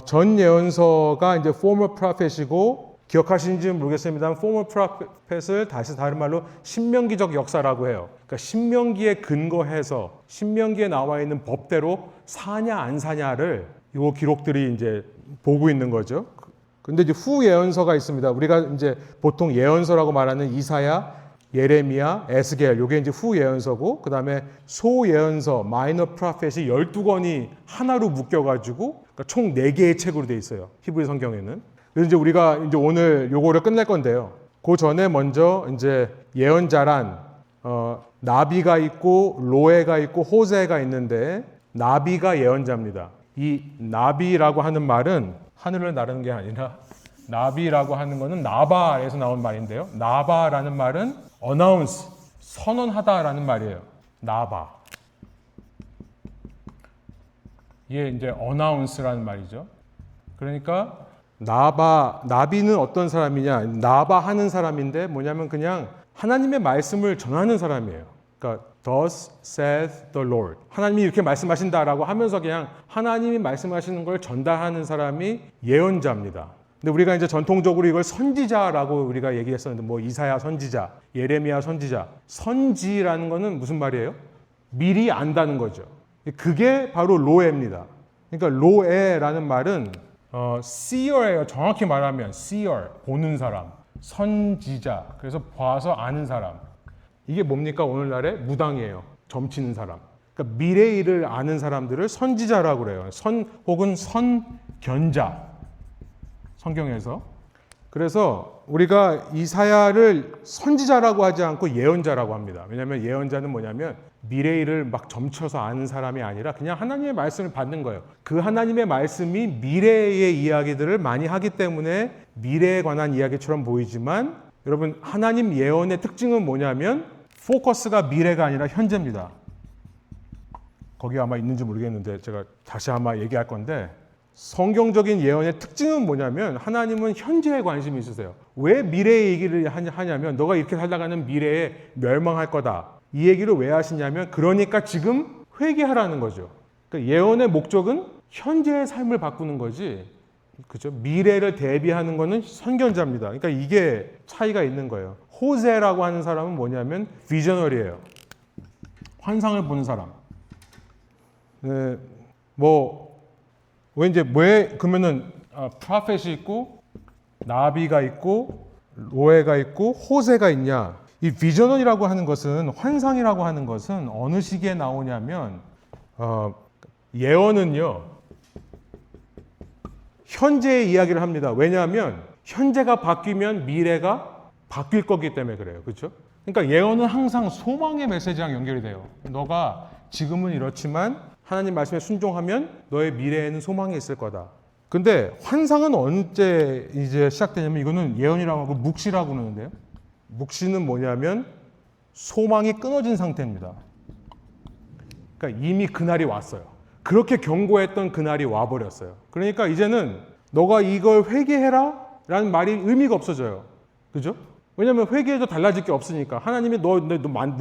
전 예언서가 이제 former prophet이고 기억하시는지는 모르겠습니다만 former prophet을 다시 다른 말로 신명기적 역사라고 해요. 그러니까 신명기에 근거해서 신명기에 나와 있는 법대로 사냐 안 사냐를 요 기록들이 이제 보고 있는 거죠. 근데 이제 후 예언서가 있습니다. 우리가 이제 보통 예언서라고 말하는 이사야, 예레미야, 에스겔, 요게 이제 후 예언서고, 그 다음에 소 예언서, 마이너 프로펫이 12권이 하나로 묶여가지고, 그러니까 총 4개의 책으로 돼 있어요. 히브리 성경에는. 그래서 이제 우리가 이제 오늘 요거를 끝낼 건데요. 그 전에 먼저 이제 예언자란, 나비가 있고, 로에가 있고, 호세가 있는데, 나비가 예언자입니다. 이 나비라고 하는 말은 하늘을 나르는 게 아니라, 나비라고 하는 거는 나바에서 나온 말인데요. 나바라는 말은 announce, 선언하다라는 말이에요. 나바. 이게 이제 announce라는 말이죠. 그러니까 나비는 어떤 사람이냐? 나바 하는 사람인데 뭐냐면 그냥 하나님의 말씀을 전하는 사람이에요. 그러니까 Thus saith the Lord. 하나님이 이렇게 말씀하신다라고 하면서 그냥 하나님이 말씀하시는 걸 전달하는 사람이 예언자입니다. 근데 우리가 이제 전통적으로 이걸 선지자라고 우리가 얘기했었는데 뭐 이사야 선지자, 예레미야 선지자. 선지라는 거는 무슨 말이에요? 미리 안다는 거죠. 그게 바로 로에입니다. 그러니까 로에라는 말은 seer예요. 정확히 말하면 seer, 보는 사람, 선지자. 그래서 봐서 아는 사람. 이게 뭡니까? 오늘날의 무당이에요. 점치는 사람. 그러니까 미래 일을 아는 사람들을 선지자라고 그래요. 혹은 선견자. 성경에서. 그래서 우리가 이사야를 선지자라고 하지 않고 예언자라고 합니다. 왜냐하면 예언자는 뭐냐면 미래 일을 막 점쳐서 아는 사람이 아니라 그냥 하나님의 말씀을 받는 거예요. 그 하나님의 말씀이 미래의 이야기들을 많이 하기 때문에 미래에 관한 이야기처럼 보이지만 여러분 하나님 예언의 특징은 뭐냐면 포커스가 미래가 아니라 현재입니다. 거기 아마 있는지 모르겠는데 제가 다시 아마 얘기할 건데 성경적인 예언의 특징은 뭐냐면 하나님은 현재에 관심이 있으세요. 왜 미래의 얘기를 하냐면 너가 이렇게 살다가는 미래에 멸망할 거다. 이 얘기를 왜 하시냐면 그러니까 지금 회개하라는 거죠. 그러니까 예언의 목적은 현재의 삶을 바꾸는 거지. 그죠? 미래를 대비하는 거는 선견자입니다. 그러니까 이게 차이가 있는 거예요. 호세라고 하는 사람은 뭐냐면 비저널이에요. 환상을 보는 사람. 네, 왜 그러면은 프로펫이 있고 나비가 있고 로에가 있고 호세가 있냐? 이 비저널이라고 하는 것은 환상이라고 하는 것은 어느 시기에 나오냐면 예언은요 현재의 이야기를 합니다. 왜냐하면 현재가 바뀌면 미래가 바뀔 거기 때문에 그래요. 그렇죠? 그러니까 예언은 항상 소망의 메시지랑 연결이 돼요. 너가 지금은 이렇지만 하나님 말씀에 순종하면 너의 미래에는 소망이 있을 거다. 근데 환상은 언제 이제 시작되냐면 이거는 예언이라고 하고 묵시라고 그러는데요. 묵시는 뭐냐면 소망이 끊어진 상태입니다. 그러니까 이미 그날이 왔어요. 그렇게 경고했던 그날이 와버렸어요. 그러니까 이제는 너가 이걸 회개해라 라는 말이 의미가 없어져요. 그죠? 왜냐하면 회개해도 달라질 게 없으니까 하나님이 너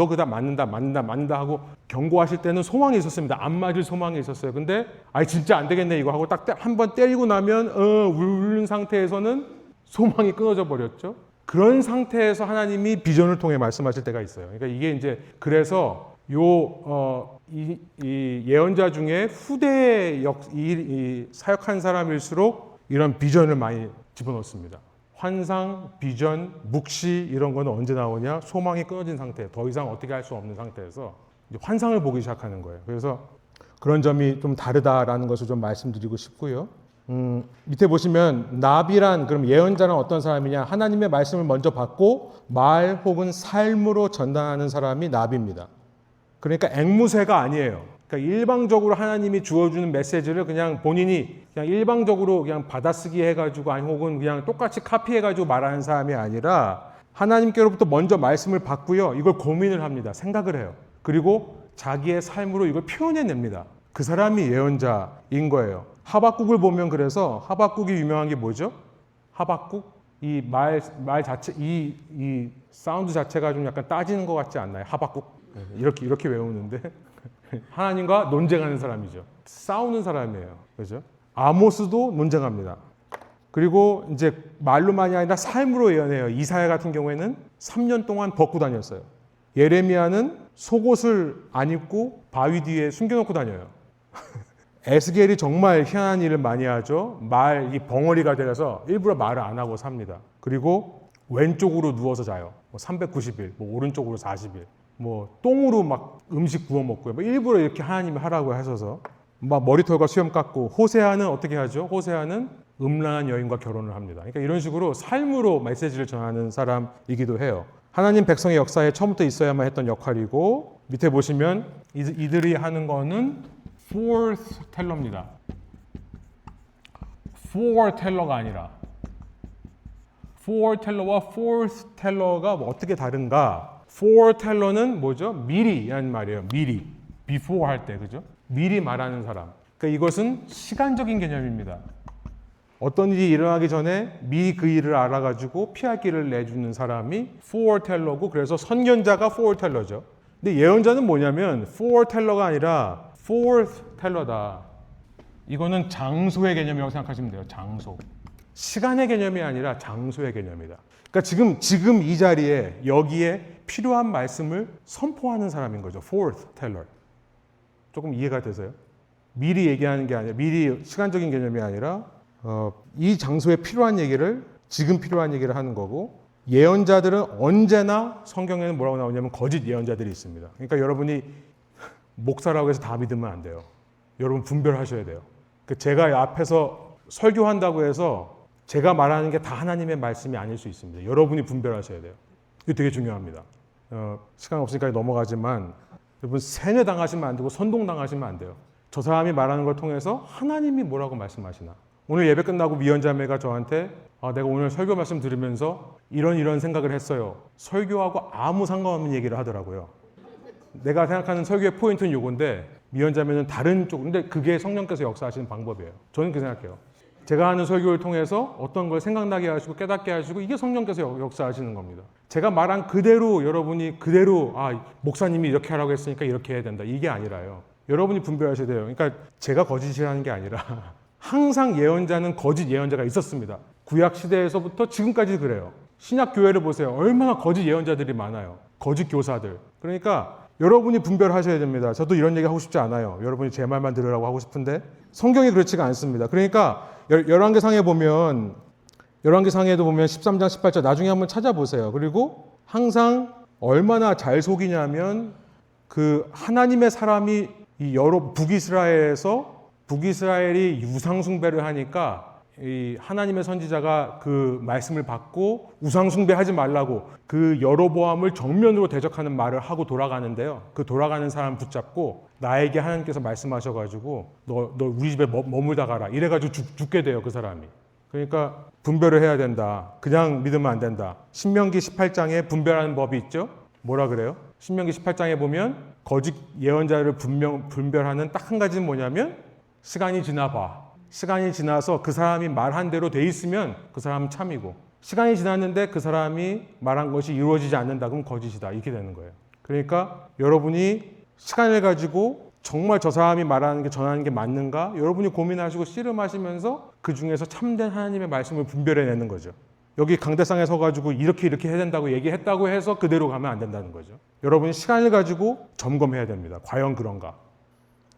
그다 맞는다 하고 경고하실 때는 소망이 있었습니다. 안 맞을 소망이 있었어요. 근데 진짜 안 되겠네 이거 하고 딱 한 번 때리고 나면 울는 상태에서는 소망이 끊어져 버렸죠. 그런 상태에서 하나님이 비전을 통해 말씀하실 때가 있어요. 그러니까 이게 이제 그래서 이 예언자 중에 후대에 사역한 사람일수록 이런 비전을 많이 집어넣습니다. 환상, 비전, 묵시 이런 거는 언제 나오냐? 소망이 끊어진 상태, 더 이상 어떻게 할 수 없는 상태에서 이제 환상을 보기 시작하는 거예요. 그래서 그런 점이 좀 다르다라는 것을 좀 말씀드리고 싶고요. 밑에 보시면 나비란 그럼 예언자는 어떤 사람이냐? 하나님의 말씀을 먼저 받고 말 혹은 삶으로 전달하는 사람이 나비입니다. 그러니까 앵무새가 아니에요. 그러니까 일방적으로 하나님이 주어주는 메시지를 그냥 본인이 그냥 일방적으로 그냥 받아쓰기 해가지고 아니 혹은 그냥 똑같이 카피해가지고 말하는 사람이 아니라 하나님께로부터 먼저 말씀을 받고요. 이걸 고민을 합니다. 생각을 해요. 그리고 자기의 삶으로 이걸 표현해냅니다. 그 사람이 예언자인 거예요. 하박국을 보면 그래서 하박국이 유명한 게 뭐죠? 하박국? 이 말 자체, 이 사운드 자체가 좀 약간 따지는 것 같지 않나요? 하박국? 이렇게 외우는데 하나님과 논쟁하는 사람이죠. 싸우는 사람이에요. 그죠? 아모스도 논쟁합니다. 그리고 이제 말로만이 아니라 삶으로 예언해요. 이사야 같은 경우에는 3년 동안 벗고 다녔어요. 예레미야는 속옷을 안 입고 바위 뒤에 숨겨놓고 다녀요. 에스겔이 정말 희한한 일을 많이 하죠. 이 벙어리가 되어서 일부러 말을 안 하고 삽니다. 그리고 왼쪽으로 누워서 자요. 390일, 오른쪽으로 40일. 똥으로 막 음식 구워 먹고요. 일부러 이렇게 하나님이 하라고 하셔서 막 머리털과 수염 깎고. 호세아는 어떻게 하죠? 호세아는 음란한 여인과 결혼을 합니다. 그러니까 이런 식으로 삶으로 메시지를 전하는 사람이기도 해요. 하나님 백성의 역사에 처음부터 있어야만 했던 역할이고, 밑에 보시면 이들이 하는 거는 foreteller입니다. foreteller가 아니라 foreteller와 foreteller가 어떻게 다른가? foreteller는 뭐죠? 미리라는 말이에요. 미리. before 할 때, 그죠? 미리 말하는 사람. 그러니까 이것은 시간적인 개념입니다. 어떤 일이 일어나기 전에 미리 그 일을 알아가지고 피할 길을 내주는 사람이 foreteller고, 그래서 선견자가 foreteller죠. 근데 예언자는 뭐냐면 foreteller가 아니라 foreteller다. 이거는 장소의 개념이라고 생각하시면 돼요. 장소. 시간의 개념이 아니라 장소의 개념이다. 그러니까 지금 이 자리에 여기에 필요한 말씀을 선포하는 사람인 거죠. foreteller. 조금 이해가 되세요? 미리 얘기하는 게 아니라, 미리 시간적인 개념이 아니라 이 장소에 필요한 얘기를, 지금 필요한 얘기를 하는 거고, 예언자들은 언제나 성경에는 뭐라고 나오냐면 거짓 예언자들이 있습니다. 그러니까 여러분이 목사라고 해서 다 믿으면 안 돼요. 여러분 분별하셔야 돼요. 제가 앞에서 설교한다고 해서 제가 말하는 게 다 하나님의 말씀이 아닐 수 있습니다. 여러분이 분별하셔야 돼요. 이게 되게 중요합니다. 시간 없으니까 넘어가지만 여러분 세뇌당하시면 안 되고 선동당하시면 안 돼요. 저 사람이 말하는 걸 통해서 하나님이 뭐라고 말씀하시나. 오늘 예배 끝나고 미연자매가 저한테 내가 오늘 설교 말씀 들으면서 이런 생각을 했어요. 설교하고 아무 상관없는 얘기를 하더라고요. 내가 생각하는 설교의 포인트는 요건데 미연자매는 다른 쪽, 근데 그게 성령께서 역사하시는 방법이에요. 저는 그렇게 생각해요. 제가 하는 설교를 통해서 어떤 걸 생각나게 하시고 깨닫게 하시고, 이게 성령께서 역사하시는 겁니다. 제가 말한 그대로 여러분이 그대로 목사님이 이렇게 하라고 했으니까 이렇게 해야 된다, 이게 아니라요. 여러분이 분별하셔야 돼요. 그러니까 제가 거짓이라는 게 아니라 항상 예언자는 거짓 예언자가 있었습니다. 구약 시대에서부터 지금까지 그래요. 신약 교회를 보세요. 얼마나 거짓 예언자들이 많아요. 거짓 교사들. 그러니까 여러분이 분별하셔야 됩니다. 저도 이런 얘기 하고 싶지 않아요. 여러분이 제 말만 들으라고 하고 싶은데 성경이 그렇지가 않습니다. 그러니까 열왕기상에 보면, 열왕기상에도 보면 13장 18절 나중에 한번 찾아보세요. 그리고 항상 얼마나 잘 속이냐면 그 하나님의 사람이 이 여러 북이스라엘이 우상 숭배를 하니까 이 하나님의 선지자가 그 말씀을 받고 우상 숭배하지 말라고 그 여로보암을 정면으로 대적하는 말을 하고 돌아가는데요. 그 돌아가는 사람 붙잡고 나에게 하나님께서 말씀하셔가지고 너 우리 집에 머물다 가라 이래가지고 죽게 돼요, 그 사람이. 그러니까 분별을 해야 된다. 그냥 믿으면 안 된다. 신명기 18장에 분별하는 법이 있죠. 뭐라 그래요? 신명기 18장에 보면 거짓 예언자를 분별하는 딱 한 가지는 뭐냐면 시간이 지나봐. 시간이 지나서 그 사람이 말한 대로 돼 있으면 그 사람은 참이고, 시간이 지났는데 그 사람이 말한 것이 이루어지지 않는다 그러면 거짓이다, 이렇게 되는 거예요. 그러니까 여러분이 시간을 가지고 정말 저 사람이 말하는 게 전하는 게 맞는가 여러분이 고민하시고 씨름하시면서 그 중에서 참된 하나님의 말씀을 분별해내는 거죠. 여기 강대상에 서가지고 이렇게 해야 된다고 얘기했다고 해서 그대로 가면 안 된다는 거죠. 여러분이 시간을 가지고 점검해야 됩니다. 과연 그런가.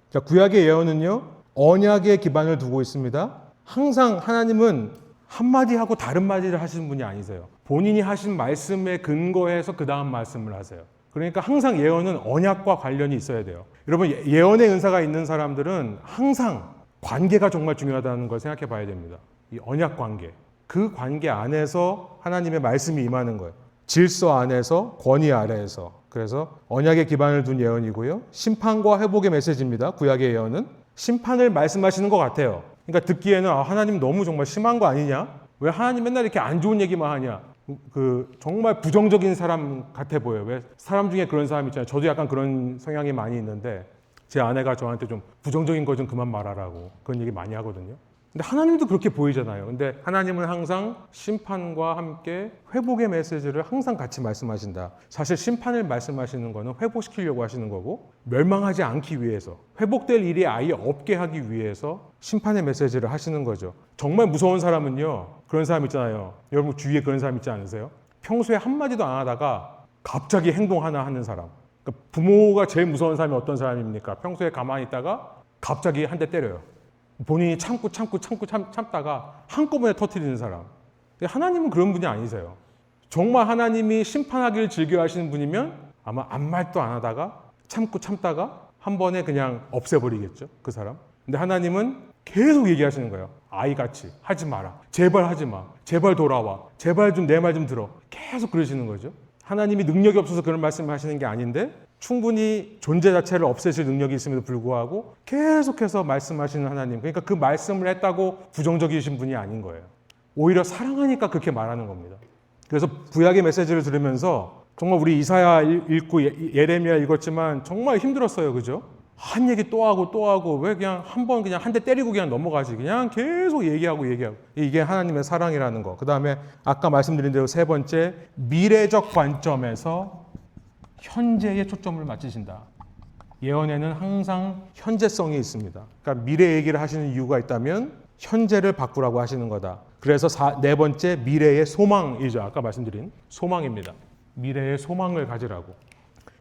자, 구약의 예언은요 언약의 기반을 두고 있습니다. 항상 하나님은 한마디 하고 다른 마디를 하시는 분이 아니세요. 본인이 하신 말씀에 근거해서 그 다음 말씀을 하세요. 그러니까 항상 예언은 언약과 관련이 있어야 돼요. 여러분 예언의 은사가 있는 사람들은 항상 관계가 정말 중요하다는 걸 생각해 봐야 됩니다. 이 언약 관계. 그 관계 안에서 하나님의 말씀이 임하는 거예요. 질서 안에서, 권위 아래에서. 그래서 언약의 기반을 둔 예언이고요. 심판과 회복의 메시지입니다. 구약의 예언은. 심판을 말씀하시는 것 같아요. 그러니까 듣기에는 하나님 너무 정말 심한 거 아니냐? 왜 하나님 맨날 이렇게 안 좋은 얘기만 하냐? 정말 부정적인 사람 같아 보여요. 왜 사람 중에 그런 사람 있잖아요. 저도 약간 그런 성향이 많이 있는데 제 아내가 저한테 좀 부정적인 거 좀 그만 말하라고 그런 얘기 많이 하거든요. 근데 하나님도 그렇게 보이잖아요. 근데 하나님은 항상 심판과 함께 회복의 메시지를 항상 같이 말씀하신다. 사실 심판을 말씀하시는 거는 회복시키려고 하시는 거고, 멸망하지 않기 위해서, 회복될 일이 아예 없게 하기 위해서 심판의 메시지를 하시는 거죠. 정말 무서운 사람은요, 그런 사람 있잖아요. 여러분 주위에 그런 사람 있지 않으세요? 평소에 한마디도 안 하다가 갑자기 행동 하나 하는 사람. 그러니까 부모가 제일 무서운 사람이 어떤 사람입니까? 평소에 가만히 있다가 갑자기 한 대 때려요. 본인이 참다가 한꺼번에 터뜨리는 사람. 하나님은 그런 분이 아니세요. 정말 하나님이 심판하기를 즐겨 하시는 분이면 아마 아무 말도 안 하다가 참다가 한 번에 그냥 없애버리겠죠, 그 사람. 근데 하나님은 계속 얘기하시는 거예요. 아이같이 하지 마라. 제발 하지 마. 제발 돌아와. 제발 좀 내 말 좀 들어. 계속 그러시는 거죠. 하나님이 능력이 없어서 그런 말씀을 하시는 게 아닌데 충분히 존재 자체를 없애실 능력이 있음에도 불구하고 계속해서 말씀하시는 하나님. 그러니까 그 말씀을 했다고 부정적이신 분이 아닌 거예요. 오히려 사랑하니까 그렇게 말하는 겁니다. 그래서 구약의 메시지를 들으면서 정말 우리 이사야 읽고 예레미야 읽었지만 정말 힘들었어요. 그죠? 한 얘기 또 하고 왜 그냥 한 번 그냥 한 대 때리고 그냥 넘어가지. 그냥 계속 얘기하고. 이게 하나님의 사랑이라는 거. 그 다음에 아까 말씀드린 대로 세 번째, 미래적 관점에서 현재에 초점을 맞추신다. 예언에는 항상 현재성이 있습니다. 그러니까 미래 얘기를 하시는 이유가 있다면 현재를 바꾸라고 하시는 거다. 그래서 네 번째, 미래의 소망이죠. 아까 말씀드린 소망입니다. 미래의 소망을 가지라고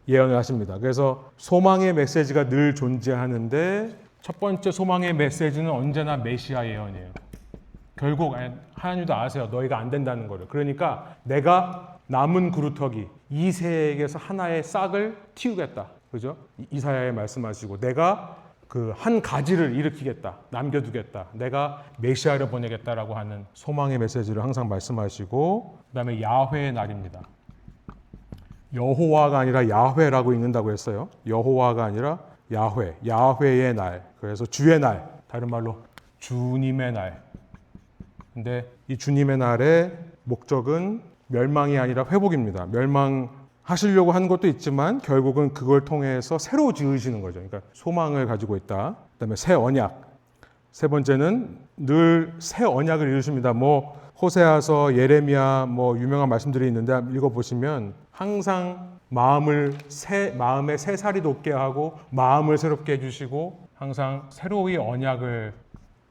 예언을 하십니다. 그래서 소망의 메시지가 늘 존재하는데 첫 번째 소망의 메시지는 언제나 메시아 예언이에요. 결국 하나님도 아세요. 너희가 안 된다는 거를. 그러니까 내가 남은 그루터기 이 세에게서 하나의 싹을 틔우겠다. 그죠? 이사야에 말씀하시고 내가 그 한 가지를 일으키겠다. 남겨두겠다. 내가 메시아를 보내겠다라고 하는 소망의 메시지를 항상 말씀하시고 그다음에 야훼의 날입니다. 여호와가 아니라 야훼라고 읽는다고 했어요. 여호와가 아니라 야훼. 야훼의 날. 그래서 주의 날. 다른 말로 주님의 날. 근데 이 주님의 날의 목적은 멸망이 아니라 회복입니다. 멸망하시려고 한 것도 있지만 결국은 그걸 통해서 새로 지으시는 거죠. 그러니까 소망을 가지고 있다. 그다음에 새 언약. 세 번째는 늘 새 언약을 이루십니다. 호세아서, 예레미야 유명한 말씀들이 있는데 읽어보시면 항상 마음에 새살이 돋게 하고 마음을 새롭게 해주시고 항상 새로이 언약을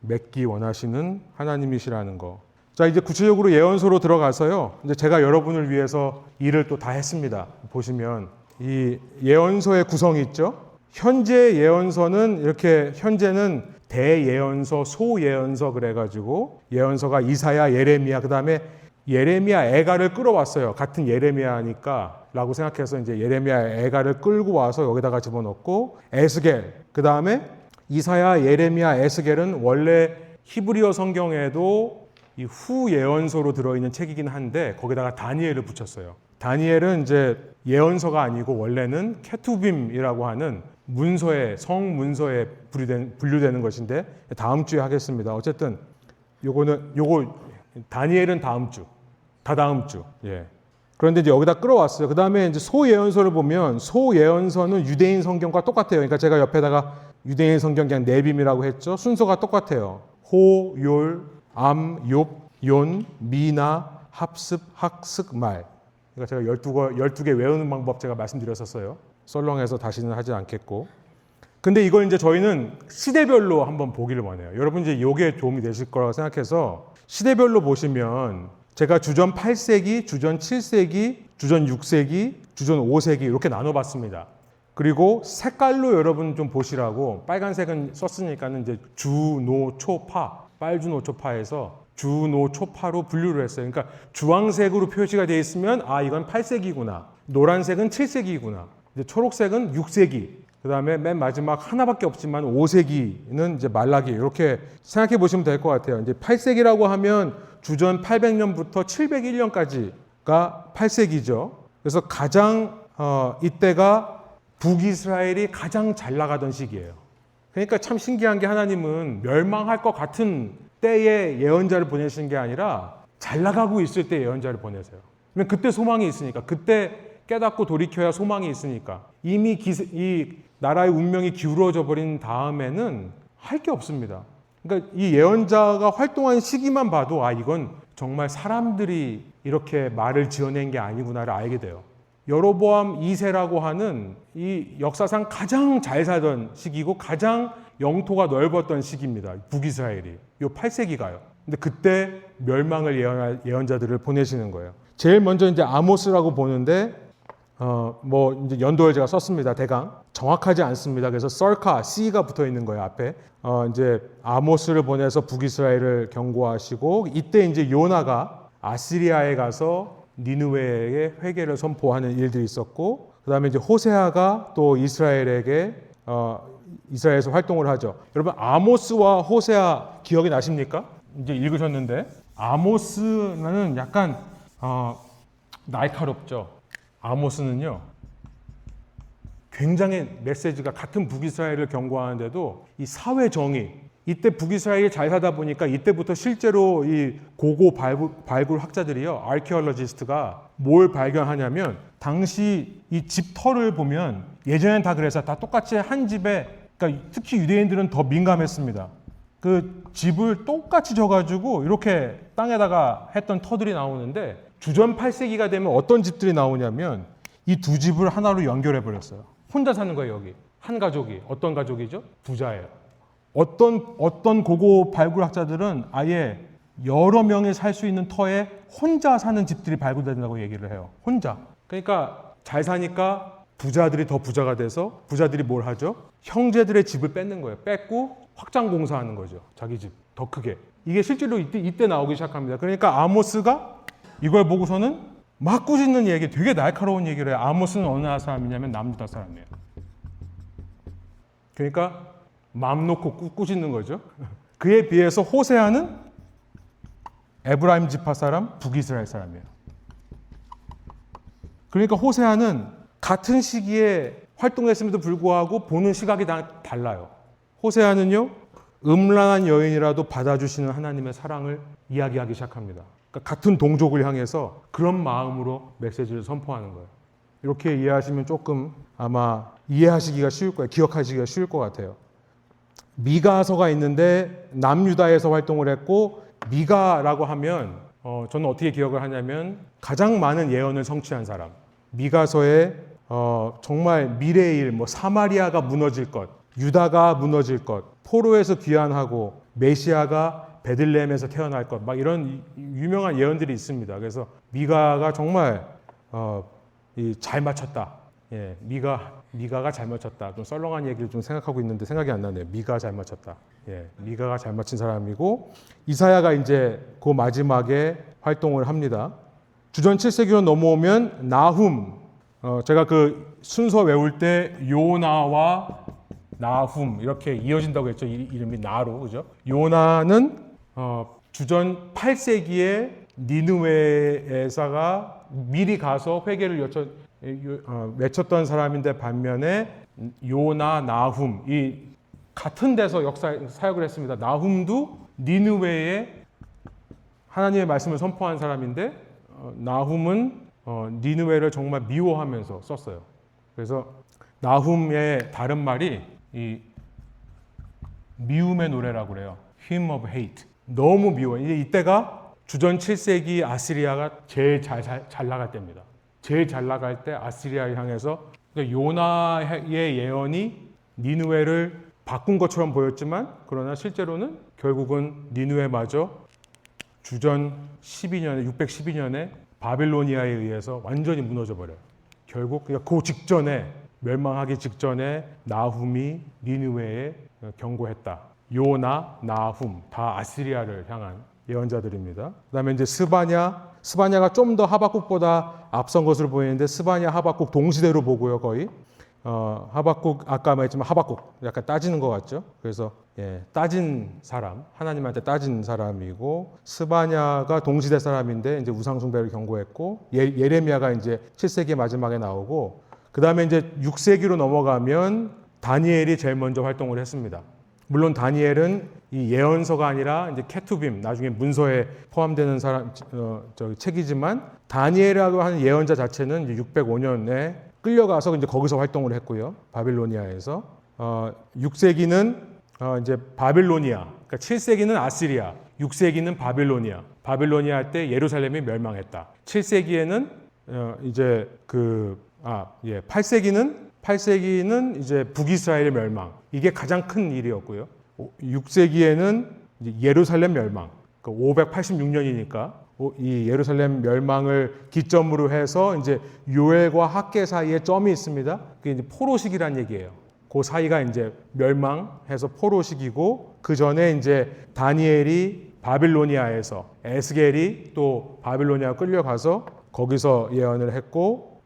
맺기 원하시는 하나님이시라는 거. 자, 이제 구체적으로 예언서로 들어가서요. 이제 제가 여러분을 위해서 일을 또 다 했습니다. 보시면 이 예언서의 구성이 있죠. 현재 예언서는 이렇게 현재는 대예언서, 소예언서 그래가지고 예언서가 이사야, 예레미야, 그 다음에 예레미야 애가를 끌어왔어요. 같은 예레미야니까 라고 생각해서 이제 예레미야 애가를 끌고 와서 여기다가 집어넣고 에스겔, 그 다음에 이사야, 예레미야, 에스겔은 원래 히브리어 성경에도 이 후 예언서로 들어있는 책이긴 한데 거기다가 다니엘을 붙였어요. 다니엘은 이제 예언서가 아니고 원래는 케투빔이라고 하는 성문서에 분류되는 것인데 다음 주에 하겠습니다. 어쨌든 요거 다니엘은 다음 주, 다다음 주. 예. 그런데 이제 여기다 끌어왔어요. 그 다음에 이제 소예언서를 보면 소예언서는 유대인 성경과 똑같아요. 그러니까 제가 옆에다가 유대인 성경 그냥 네빔이라고 했죠. 순서가 똑같아요. 호, 욜, 암, 욥, 욘, 미나, 합습, 학습, 말. 그러니까 제가 12개 외우는 방법 제가 말씀드렸었어요. 썰렁해서 다시는 하지 않겠고. 근데 이걸 이제 저희는 시대별로 한번 보기를 원해요. 여러분 이제 이게 도움이 되실 거라고 생각해서 시대별로 보시면 제가 주전 8세기, 주전 7세기, 주전 6세기, 주전 5세기 이렇게 나눠봤습니다. 그리고 색깔로 여러분 좀 보시라고 빨간색은 썼으니까는 이제 주, 노, 초, 파, 빨주, 노, 초, 파에서 주, 노, 초, 파로 분류를 했어요. 그러니까 주황색으로 표시가 되어 있으면 이건 8세기구나. 노란색은 7세기구나. 이제 초록색은 6세기. 그 다음에 맨 마지막 하나밖에 없지만 5세기는 이제 말라기. 이렇게 생각해 보시면 될 것 같아요. 이제 8세기라고 하면 주전 800년부터 701년까지가 8세기죠. 그래서 가장 이때가 북이스라엘이 가장 잘 나가던 시기예요. 그러니까 참 신기한 게 하나님은 멸망할 것 같은 때에 예언자를 보내신 게 아니라 잘 나가고 있을 때 예언자를 보내세요. 그러면 그때 소망이 있으니까, 그때 깨닫고 돌이켜야 소망이 있으니까, 이미 이 나라의 운명이 기울어져 버린 다음에는 할 게 없습니다. 그러니까 이 예언자가 활동한 시기만 봐도 아 이건 정말 사람들이 이렇게 말을 지어낸 게 아니구나를 알게 돼요. 여로보암 2세라고 하는 이 역사상 가장 잘 살던 시기고 가장 영토가 넓었던 시기입니다. 북이스라엘이. 요 8세기가요. 근데 그때 멸망을 예언할 예언자들을 보내시는 거예요. 제일 먼저 이제 아모스라고 보는데 뭐 이제 연도를 제가 썼습니다. 대강 정확하지 않습니다. 그래서 썰카 C가 붙어 있는 거예요 앞에. 이제 아모스를 보내서 북이스라엘을 경고하시고 이때 이제 요나가 아시리아에 가서 니느웨에 회개를 선포하는 일들이 있었고 그다음에 이제 호세아가 또 이스라엘에게 이스라엘에서 활동을 하죠. 여러분 아모스와 호세아 기억이 나십니까? 이제 읽으셨는데 아모스는 약간 날카롭죠. 아모스는요 굉장히 메시지가 같은 북이스라엘을 경고하는데도 이 사회 정의 이때 북이스라엘이 잘 살다 보니까 이때부터 실제로 이 고고 발굴 학자들이요 아키올로지스트가 뭘 발견하냐면 당시 이 집 터를 보면 예전엔 다 그래서 다 똑같이 한 집에 그러니까 특히 유대인들은 더 민감했습니다. 그 집을 똑같이 져가지고 이렇게 땅에다가 했던 터들이 나오는데 주전 8세기가 되면 어떤 집들이 나오냐면 이 두 집을 하나로 연결해 버렸어요. 혼자 사는 거예요 여기 한 가족이. 어떤 가족이죠? 부자예요. 어떤 고고 발굴학자들은 아예 여러 명이 살 수 있는 터에 혼자 사는 집들이 발굴된다고 얘기를 해요. 혼자. 그러니까 잘 사니까 부자들이 더 부자가 돼서 부자들이 뭘 하죠? 형제들의 집을 뺏는 거예요. 뺏고 확장 공사하는 거죠. 자기 집 더 크게. 이게 실제로 이때 나오기 시작합니다. 그러니까 아모스가 이걸 보고서는 막 꾸짖는 얘기, 되게 날카로운 얘기를 해요. 아모스는 어느 나라 사람이냐면 남유다 사람이에요. 그러니까 맘 놓고 꾸짖는 거죠. 그에 비해서 호세아는 에브라임 지파 사람, 북이스라엘 사람이에요. 그러니까 호세아는 같은 시기에 활동했음에도 불구하고 보는 시각이 다 달라요. 호세아는요, 음란한 여인이라도 받아주시는 하나님의 사랑을 이야기하기 시작합니다. 그러니까 같은 동족을 향해서 그런 마음으로 메시지를 선포하는 거예요. 이렇게 이해하시면 조금 아마 이해하시기가 쉬울 거예요. 기억하시기가 쉬울 것 같아요. 미가서가 있는데 남유다에서 활동을 했고 미가라고 하면 저는 어떻게 기억을 하냐면 가장 많은 예언을 성취한 사람. 미가서에 정말 미래의 일, 뭐 사마리아가 무너질 것, 유다가 무너질 것, 포로에서 귀환하고 메시아가 베들레헴에서 태어날 것, 막 이런 유명한 예언들이 있습니다. 그래서 미가가 정말 잘 맞췄다. 예, 미가가 잘 맞췄다. 좀 썰렁한 얘기를 좀 생각하고 있는데 생각이 안 나네요. 미가 잘 맞췄다. 예, 미가가 잘 맞힌 사람이고 이사야가 이제 그 마지막에 활동을 합니다. 주전 7세기로 넘어오면 나훔. 제가 그 순서 외울 때 요나와 나훔 이렇게 이어진다고 했죠. 이름이 나로, 그죠? 요나는 주전 8세기에 니느웨에서가 미리 가서 회개를 외쳤던 사람인데 반면에 요나, 나훔 이 같은 데서 사역을 했습니다. 나훔도 니느웨에 하나님의 말씀을 선포한 사람인데 나훔은 니느웨를 정말 미워하면서 썼어요. 그래서 나훔의 다른 말이 이 미움의 노래라고 그래요. Hymn of Hate. 너무 미워. 이때가 주전 7세기 아시리아가 제일 잘 나갈 때입니다. 제일 잘 나갈 때 아시리아를 향해서 요나의 예언이 니느웨를 바꾼 것처럼 보였지만 그러나 실제로는 결국은 니느웨마저 주전 612년에 바빌로니아에 의해서 완전히 무너져 버려요. 결국 그 직전에 멸망하기 직전에 나훔이 니느웨에 경고했다. 요나, 나훔 다 아시리아를 향한 예언자들입니다. 그다음에 이제 스바냐가 좀 더 하박국보다 앞선 것으로 보이는데 스바냐, 하박국 동시대로 보고요, 거의. 하박국 아까 말했지만 하박국 약간 따지는 것 같죠. 그래서 따진 사람, 하나님한테 따진 사람이고 스바냐가 동시대 사람인데 이제 우상 숭배를 경고했고 예레미야가 이제 7세기 마지막에 나오고 그 다음에 이제 6세기로 넘어가면 다니엘이 제일 먼저 활동을 했습니다. 물론 다니엘은 이 예언서가 아니라 이제 케투빔 나중에 문서에 포함되는 책이지만 다니엘이라고 하는 예언자 자체는 이제 605년에 끌려가서 이제 거기서 활동을 했고요. 바빌로니아에서 6세기는 이제 바빌로니아 그러니까 7세기는 아시리아, 6세기는 바빌로니아. 바빌로니아 할 때 예루살렘이 멸망했다. 7세기에는 8세기는 이제 북이스라엘의 멸망. 이게 가장 큰 일이었고요. 6세기에는 예루살렘 멸망. 586년이니까 이 예루살렘 멸망을 기점으로 해서 이제 요엘과 학개 사이에 점이 있습니다. 그게 이제 포로 시기란 얘기예요. 그 사이가 이제 멸망해서 포로 시기고, 그 전에 이제 다니엘이 바빌로니아에서, 에스겔이 또 바빌로니아 끌려가서 거기서 예언을 했고,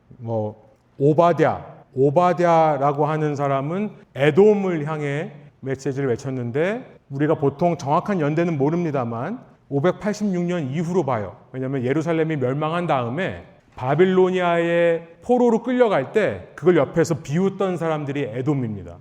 오바댜라고 하는 사람은 에돔을 향해 메시지를 외쳤는데, 우리가 보통 정확한 연대는 모릅니다만 586년 이후로 봐요. 왜냐하면 예루살렘이 멸망한 다음에 바빌로니아의 포로로 끌려갈 때 그걸 옆에서 비웃던 사람들이 에돔입니다.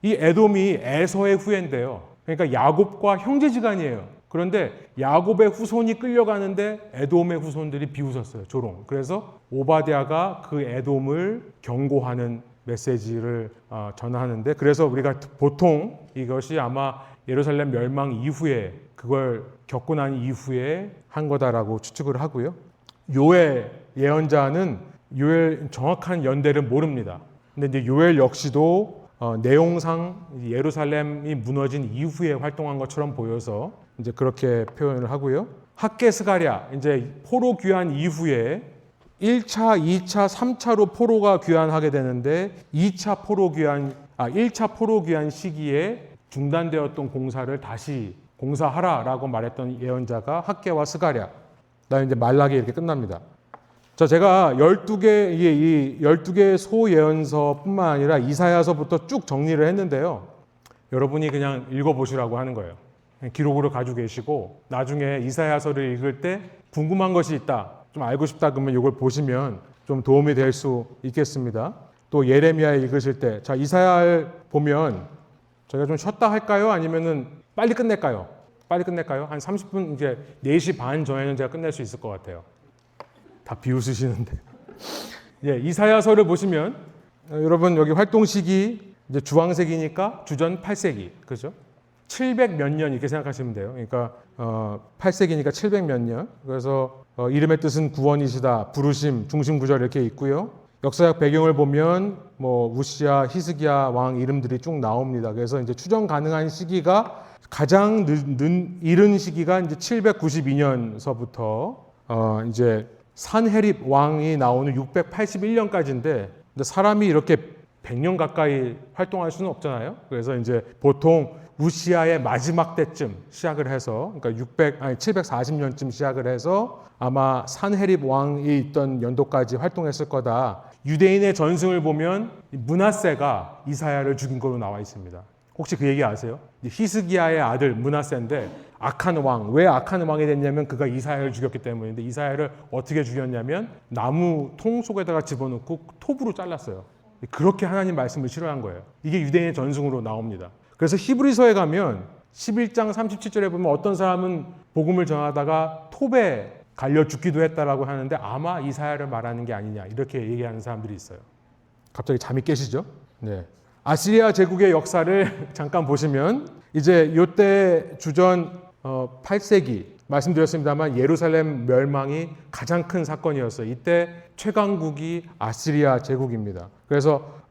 이 에돔이 에서의 후예인데요. 그러니까 야곱과 형제지간이에요. 그런데 야곱의 후손이 끌려가는데 에돔의 후손들이 비웃었어요. 조롱. 그래서 오바댜가 그 에돔을 경고하는 메시지를 전하는데, 그래서 우리가 보통 이것이 아마 예루살렘 멸망 이후에, 그걸 겪고 난 이후에 한 거다라고 추측을 하고요. 요엘 예언자는 요엘 정확한 연대를 모릅니다. 근데 이제 요엘 역시도 내용상 예루살렘이 무너진 이후에 활동한 것처럼 보여서 이제 그렇게 표현을 하고요. 학개 스가랴, 이제 포로 귀환 이후에 1차, 2차, 3차로 포로가 귀환하게 되는데 1차 포로 귀환 시기에 중단되었던 공사를 다시 공사하라라고 말했던 예언자가 학개와 스가랴. 그다음에 이제 말라기 이렇게 끝납니다. 자, 제가 12개의 소예언서뿐만 아니라 이사야서부터 쭉 정리를 했는데요. 여러분이 그냥 읽어보시라고 하는 거예요. 기록으로 가지고 계시고, 나중에 이사야서를 읽을 때 궁금한 것이 있다, 좀 알고 싶다 그러면 이걸 보시면 좀 도움이 될 수 있겠습니다. 또 예레미야 읽으실 때, 자, 이사야를 보면 저희가 좀 쉬었다 할까요? 아니면은 빨리 끝낼까요? 빨리 끝낼까요? 한 30분, 이제 4시 반 전에는 제가 끝낼 수 있을 것 같아요. 다 비웃으시는데. 예, 이사야서를 보시면 여러분 여기 활동 시기 이제 주황색이니까 주전 8세기, 그죠? 700 몇 년 이렇게 생각하시면 돼요. 그러니까 8세기니까 700 몇 년. 그래서 이름의 뜻은 구원이시다, 부르심, 중심 구절 이렇게 있고요. 역사적 배경을 보면 우시야, 히스기야 왕 이름들이 쭉 나옵니다. 그래서 이제 추정 가능한 시기가 가장 이른 시기가 이제 792년서부터 이제 산헤립 왕이 나오는 681년까지인데, 근데 사람이 이렇게 100년 가까이 활동할 수는 없잖아요. 그래서 이제 보통 우시아의 마지막 때쯤 시작을 해서, 그러니까 740년쯤 시작을 해서 아마 산헤립 왕이 있던 연도까지 활동했을 거다. 유대인의 전승을 보면 므낫세가 이사야를 죽인 걸로 나와 있습니다. 혹시 그 얘기 아세요? 히스기야의 아들 므낫세인데 악한 왕, 왜 악한 왕이 됐냐면 그가 이사야를 죽였기 때문인데, 이사야를 어떻게 죽였냐면 나무 통 속에다가 집어넣고 톱으로 잘랐어요. 그렇게 하나님 말씀을 실현한 거예요. 이게 유대인의 전승으로 나옵니다. 그래서 히브리서에 가면 11장 37절에 보면 어떤 사람은 복음을 전하다가 톱에 갈려 죽기도 했다라고 하는데 아마 이사야를 말하는 게 아니냐, 이렇게 얘기하는 사람들이 있어요. 갑자기 잠이 깨시죠? 네. 아시리아 제국의 역사를 잠깐 보시면 이제 이때 주전 8세기 말씀드렸습니다만 예루살렘 멸망이 가장 큰 사건이었어요. 이때 최강국이 아시리아 제국입니다. 그래서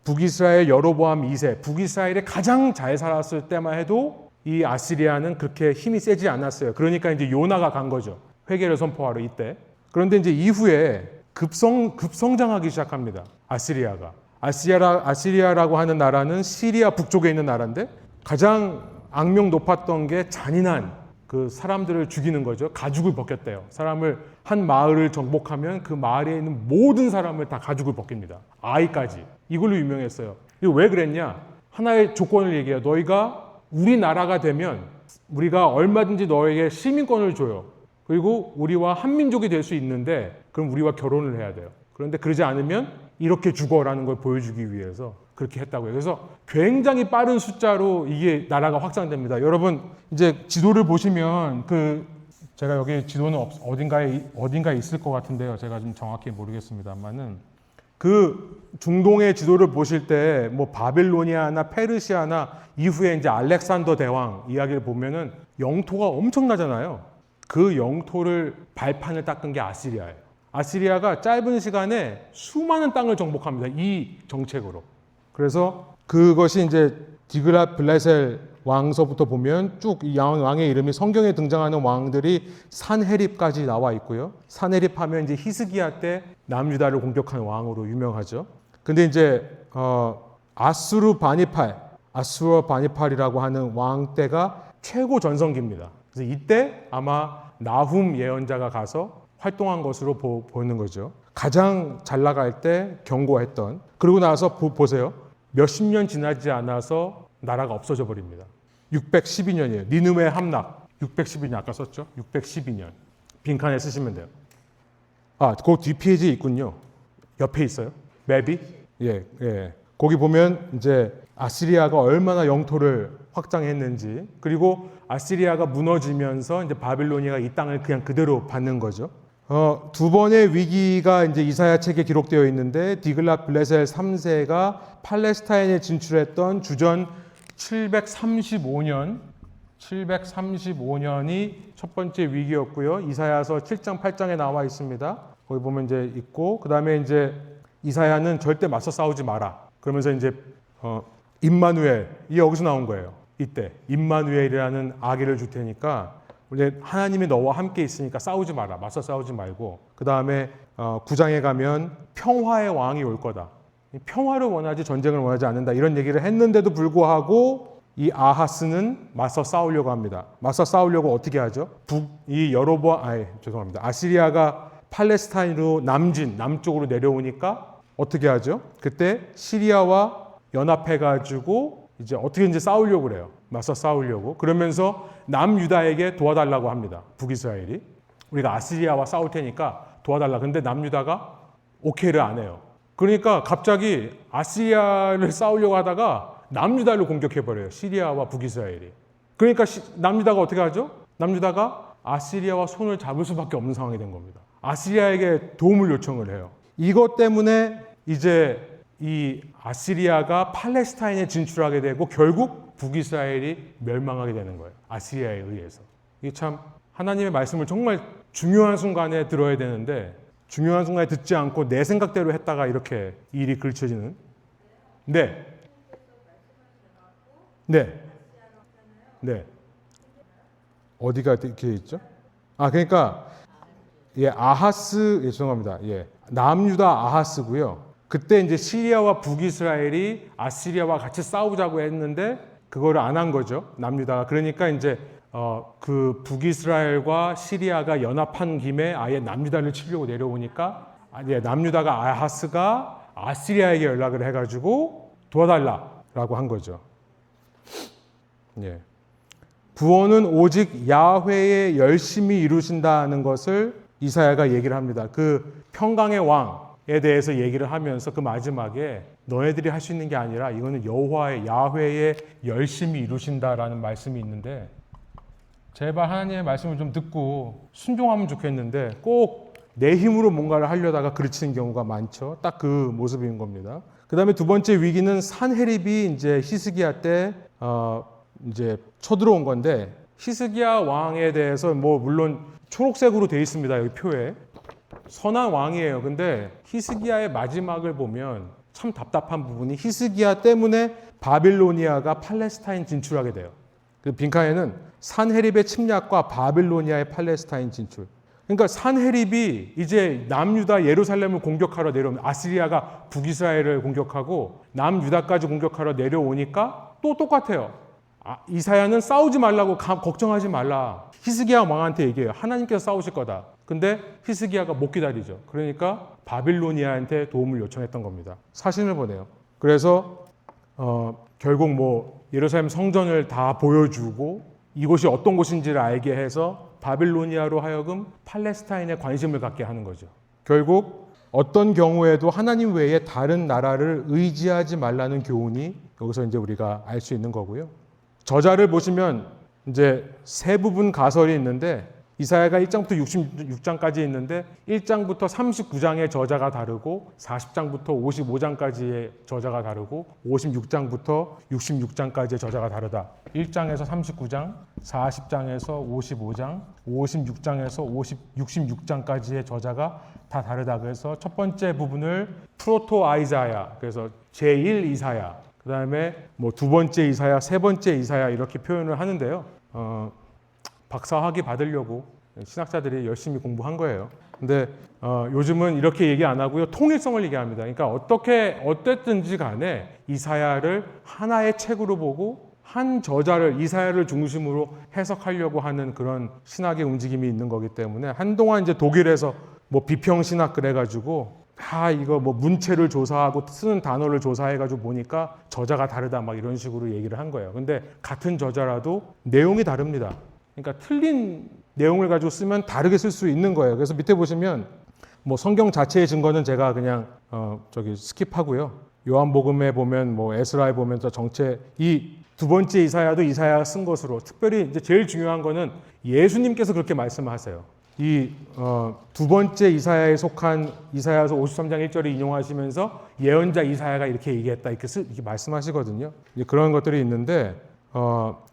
북이스라엘 여로보암 2세, 북이스라엘이 가장 잘 살았을 때만 해도 이 아시리아는 그렇게 힘이 세지 않았어요. 그러니까 이제 요나가 간 거죠. 회개를 선포하러 이때. 그런데 이제 이후에 급성장하기 시작합니다. 아시리아가. 아시리아라고 하는 나라는 시리아 북쪽에 있는 나라인데 가장 악명 높았던 게 잔인한 그 사람들을 죽이는 거죠. 가죽을 벗겼대요. 사람을 한 마을을 정복하면 그 마을에 있는 모든 사람을 다 가죽을 벗깁니다. 아이까지. 이걸로 유명했어요. 이거 왜 그랬냐? 하나의 조건을 얘기해요. 너희가 우리나라가 되면 우리가 얼마든지 너에게 시민권을 줘요. 그리고 우리와 한민족이 될 수 있는데 그럼 우리와 결혼을 해야 돼요. 그런데 그러지 않으면 이렇게 죽어라는 걸 보여주기 위해서 그렇게 했다고요. 그래서 굉장히 빠른 숫자로 이게 나라가 확장됩니다. 여러분 이제 지도를 보시면 제가 여기 지도는 어딘가에 있을 것 같은데요. 제가 좀 정확히 모르겠습니다만은 그 중동의 지도를 보실 때 뭐 바빌로니아나 페르시아나 이후에 이제 알렉산더 대왕 이야기를 보면은 영토가 엄청나잖아요. 그 영토를 발판을 닦은 게 아시리아예요. 아시리아가 짧은 시간에 수많은 땅을 정복합니다. 이 정책으로. 그래서 그것이 이제 디글랏빌레셀 왕서부터 보면 쭉 이 왕의 이름이 성경에 등장하는 왕들이 산헤립까지 나와 있고요. 산헤립 하면 이제 히스기야 때 남유다를 공격한 왕으로 유명하죠. 근데 이제 아수르바니팔이라고 하는 왕 때가 최고 전성기입니다. 그래서 이때 아마 나훔 예언자가 가서 활동한 것으로 보이는 거죠. 가장 잘 나갈 때 경고했던. 그러고 나서 보세요. 몇십 년 지나지 않아서 나라가 없어져 버립니다. 612년이에요. 니느웨 함락. 612년 아까 썼죠? 612년. 빈칸에 쓰시면 돼요. 그 뒷페이지에 있군요. 옆에 있어요. 맵이. 예. 거기 보면 이제 아시리아가 얼마나 영토를 확장했는지, 그리고 아시리아가 무너지면서 이제 바빌로니아가 이 땅을 그냥 그대로 받는 거죠. 두 번의 위기가 이제 이사야 책에 기록되어 있는데 디글랏빌레셀 3세가 팔레스타인에 진출했던 주전 735년이 첫 번째 위기였고요. 이사야서 7장 8장에 나와 있습니다. 거기 보면 이제 있고, 그다음에 이제 이사야는 절대 맞서 싸우지 마라. 그러면서 이제 임마누엘이 여기서 나온 거예요. 이때 임마누엘이라는 아기를 줄 테니까 우리 하나님이 너와 함께 있으니까 싸우지 마라. 맞서 싸우지 말고. 그다음에 9장에 가면 평화의 왕이 올 거다. 평화를 원하지 전쟁을 원하지 않는다. 이런 얘기를 했는데도 불구하고 이 아하스는 맞서 싸우려고 합니다. 맞서 싸우려고 어떻게 하죠? 아시리아가 팔레스타인으로 남쪽으로 내려오니까 어떻게 하죠? 그때 시리아와 연합해가지고 이제 어떻게든지 싸우려고 그래요. 맞서 싸우려고. 그러면서 남유다에게 도와달라고 합니다. 북이스라엘이. 우리가 아시리아와 싸울 테니까 도와달라. 근데 남유다가 오케이를 안 해요. 그러니까 갑자기 아시리아를 싸우려고 하다가 남유다를 공격해버려요. 시리아와 북이스라엘이. 그러니까 남유다가 어떻게 하죠? 남유다가 아시리아와 손을 잡을 수밖에 없는 상황이 된 겁니다. 아시리아에게 도움을 요청을 해요. 이것 때문에 이제 이 아시리아가 팔레스타인에 진출하게 되고 결국 북이스라엘이 멸망하게 되는 거예요. 아시리아에 의해서. 이게 참 하나님의 말씀을 정말 중요한 순간에 들어야 되는데 중요한 순간에 듣지 않고 내 생각대로 했다가 이렇게 일이 긁혀지는. 네. 어디가 이렇게 있죠? 그러니까 죄송합니다. 남유다 아하스고요. 그때 이제 시리아와 북이스라엘이 아시리아와 같이 싸우자고 했는데 그거를 안 한 거죠. 남유다가. 그러니까 이제 그 북이스라엘과 시리아가 연합한 김에 아예 남유다를 치려고 내려오니까 남유다가 아하스가 아시리아에게 연락을 해가지고 도와달라라고 한 거죠. 구원은 오직 야훼의 열심히 이루신다는 것을 이사야가 얘기를 합니다. 그 평강의 왕에 대해서 얘기를 하면서 그 마지막에 너희들이 할 수 있는 게 아니라 이거는 야훼의 열심히 이루신다라는 말씀이 있는데 제발 하나님의 말씀을 좀 듣고 순종하면 좋겠는데 꼭 내 힘으로 뭔가를 하려다가 그르치는 경우가 많죠. 딱 그 모습인 겁니다. 그 다음에 두 번째 위기는 산헤립이 이제 히스기야 때 이제 쳐들어온 건데 히스기야 왕에 대해서 뭐 물론 초록색으로 되어 있습니다. 여기 표에. 선한 왕이에요. 근데 히스기야의 마지막을 보면 참 답답한 부분이 히스기야 때문에 바빌로니아가 팔레스타인 진출하게 돼요. 그 빈칸에는 산헤립의 침략과 바빌로니아의 팔레스타인 진출. 그러니까 산헤립이 이제 남유다 예루살렘을 공격하러 내려오면 아시리아가 북이스라엘을 공격하고 남유다까지 공격하러 내려오니까 또 똑같아요. 이사야는 싸우지 말라고 걱정하지 말라. 히스기야 왕한테 얘기해요. 하나님께서 싸우실 거다. 근데 히스기야가 못 기다리죠. 그러니까 바빌로니아한테 도움을 요청했던 겁니다. 사신을 보내요. 그래서 결국 뭐 예루살렘 성전을 다 보여주고 이곳이 어떤 곳인지를 알게 해서 바빌로니아로 하여금 팔레스타인에 관심을 갖게 하는 거죠. 결국 어떤 경우에도 하나님 외에 다른 나라를 의지하지 말라는 교훈이 여기서 이제 우리가 알 수 있는 거고요. 저자를 보시면 이제 세 부분 가설이 있는데 이사야가 1장부터 66장까지 있는데 1장부터 39장의 저자가 다르고 40장부터 55장까지의 저자가 다르고 56장부터 66장까지의 저자가 다르다. 1장에서 39장, 40장에서 55장, 56장에서 66장까지의 저자가 다 다르다. 그래서 첫 번째 부분을 프로토 아이자야, 그래서 제1 이사야, 그 다음에 뭐 두 번째 이사야, 세 번째 이사야 이렇게 표현을 하는데요. 박사 학위 받으려고 신학자들이 열심히 공부한 거예요. 근데 요즘은 이렇게 얘기 안 하고요. 통일성을 얘기합니다. 그러니까 어땠든지 간에 이사야를 하나의 책으로 보고 한 저자를, 이사야를 중심으로 해석하려고 하는 그런 신학의 움직임이 있는 거기 때문에 한동안 이제 독일에서 뭐 비평신학 그래가지고 이거 뭐 문체를 조사하고 쓰는 단어를 조사해가지고 보니까 저자가 다르다 막 이런 식으로 얘기를 한 거예요. 근데 같은 저자라도 내용이 다릅니다. 그러니까 틀린 내용을 가지고 쓰면 다르게 쓸 수 있는 거예요. 그래서 밑에 보시면 뭐 성경 자체의 증거는 제가 그냥 스킵하고요. 요한복음에 보면 뭐 에스라에 보면 또 정체 이 두 번째 이사야도 이사야가 쓴 것으로, 특별히 이제 제일 중요한 거는 예수님께서 그렇게 말씀하세요. 이 두 번째 이사야에 속한 이사야서 53장 1절을 인용하시면서 예언자 이사야가 이렇게 얘기했다 이렇게 말씀하시거든요. 그런 것들이 있는데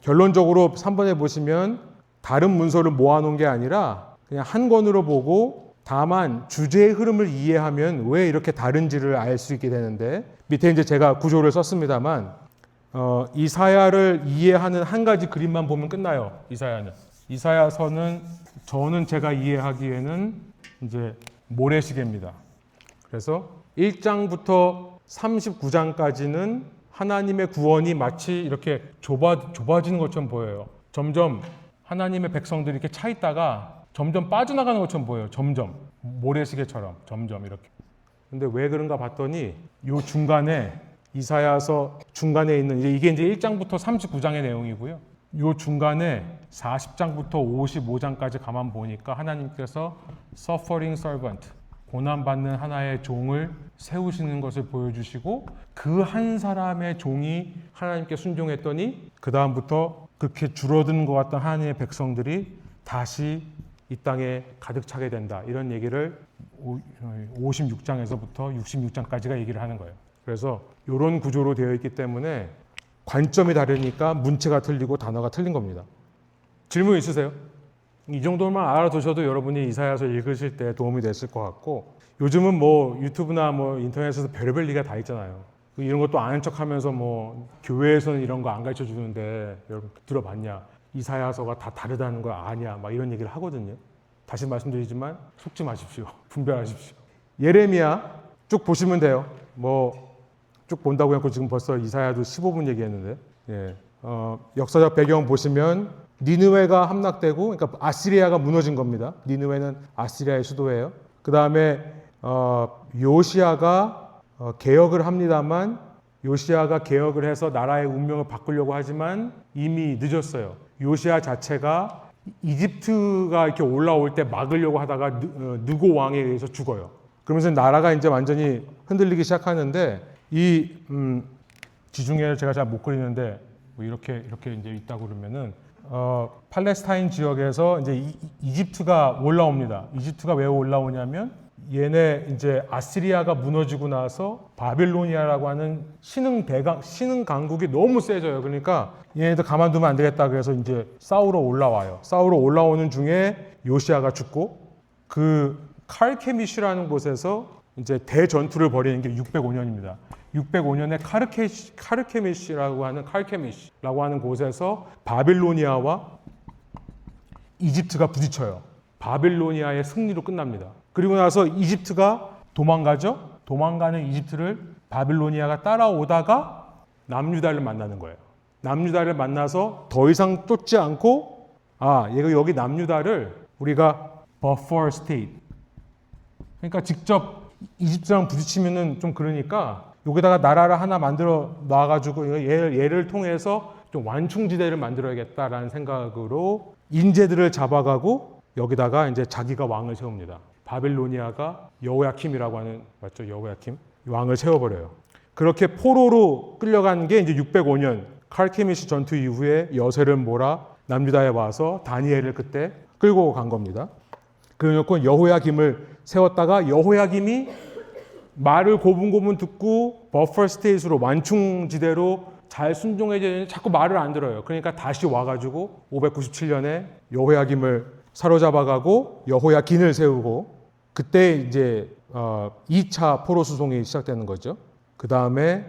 결론적으로 3번에 보시면 다른 문서를 모아놓은 게 아니라 그냥 한 권으로 보고 다만 주제의 흐름을 이해하면 왜 이렇게 다른지를 알 수 있게 되는데, 밑에 이제 제가 구조를 썼습니다만 이사야를 이해하는 한 가지 그림만 보면 끝나요. 이사야서는 저는 제가 이해하기에는 이제 모래시계입니다. 그래서 1장부터 39장까지는 하나님의 구원이 마치 이렇게 좁아지는 것처럼 보여요. 점점 하나님의 백성들이 이렇게 차 있다가 점점 빠져나가는 것처럼 보여요. 점점 모래시계처럼 점점 이렇게. 근데 왜 그런가 봤더니 요 중간에 이사야서 중간에 있는 이게 이제 1장부터 39장의 내용이고요. 요 중간에 40장부터 55장까지 가만 보니까 하나님께서 suffering servant, 고난받는 하나의 종을 세우시는 것을 보여주시고 그 한 사람의 종이 하나님께 순종했더니 그 다음부터 그렇게 줄어드는 것 같던 하나님의 백성들이 다시 이 땅에 가득 차게 된다. 이런 얘기를 56장에서부터 66장까지가 얘기를 하는 거예요. 그래서 이런 구조로 되어 있기 때문에 관점이 다르니까 문체가 틀리고 단어가 틀린 겁니다. 질문 있으세요? 이 정도만 알아두셔도 여러분이 이사야서 읽으실 때 도움이 됐을 것 같고, 요즘은 뭐 유튜브나 뭐 인터넷에서 별의별 리가 다 있잖아요. 이런 것도 아는 척하면서 뭐 교회에서는 이런 거 안 가르쳐 주는데 여러분 들어봤냐? 이사야서가 다 다르다는 거 아냐? 막 이런 얘기를 하거든요. 다시 말씀드리지만 속지 마십시오. 분별하십시오. 예레미야 쭉 보시면 돼요. 뭐 쭉 본다고 해서 지금 벌써 이사야도 15분 얘기했는데, 역사적 배경 보시면 니느웨가 함락되고, 그러니까 아시리아가 무너진 겁니다. 니느웨는 아시리아의 수도예요. 그 다음에 요시아가 개혁을 합니다만, 요시아가 개혁을 해서 나라의 운명을 바꾸려고 하지만 이미 늦었어요. 요시아 자체가 이집트가 이렇게 올라올 때 막으려고 하다가 느고 왕에 의해서 죽어요. 그러면서 나라가 이제 완전히 흔들리기 시작하는데, 이 지중해를 제가 잘 못 그리는데 뭐 이렇게 이제 있다고 그러면은 팔레스타인 지역에서 이제 이집트가 올라옵니다. 이집트가 왜 올라오냐면 얘네 이제 아시리아가 무너지고 나서 바빌로니아라고 하는 신흥 강국이 너무 세져요. 그러니까 얘네들 가만두면 안 되겠다. 그래서 이제 싸우러 올라와요. 싸우러 올라오는 중에 요시아가 죽고, 그 칼케미시라는 곳에서 이제 대전투를 벌이는 게 605년입니다. 605년에 칼케미시라고 하는 곳에서 바빌로니아와 이집트가 부딪혀요. 바빌로니아의 승리로 끝납니다. 그리고 나서 이집트가 도망가죠. 도망가는 이집트를 바빌로니아가 따라오다가 남유다를 만나는 거예요. 남유다를 만나서 더 이상 쫓지 않고, 얘가 여기 남유다를 우리가 buffer state, 그러니까 직접 이집트랑 부딪히면은 좀 그러니까 여기다가 나라를 하나 만들어 놔가지고 얘를 통해서 좀 완충지대를 만들어야겠다라는 생각으로 인재들을 잡아가고 여기다가 이제 자기가 왕을 세웁니다. 바빌로니아가 여호야킴이라고 하는, 맞죠? 여호야킴 왕을 세워버려요. 그렇게 포로로 끌려간 게 이제 605년 칼케미시 전투 이후에 여세를 몰아 남유다에 와서 다니엘을 그때 끌고 간 겁니다. 그래놓고 여호야김을 세웠다가 여호야김이 말을 고분고분 듣고 버퍼 스테이트로 완충지대로 잘 순종해야 되는데 자꾸 말을 안 들어요. 그러니까 다시 와가지고 597년에 여호야김을 사로잡아가고 여호야긴을 세우고 그때 이제 2차 포로 수송이 시작되는 거죠. 그 다음에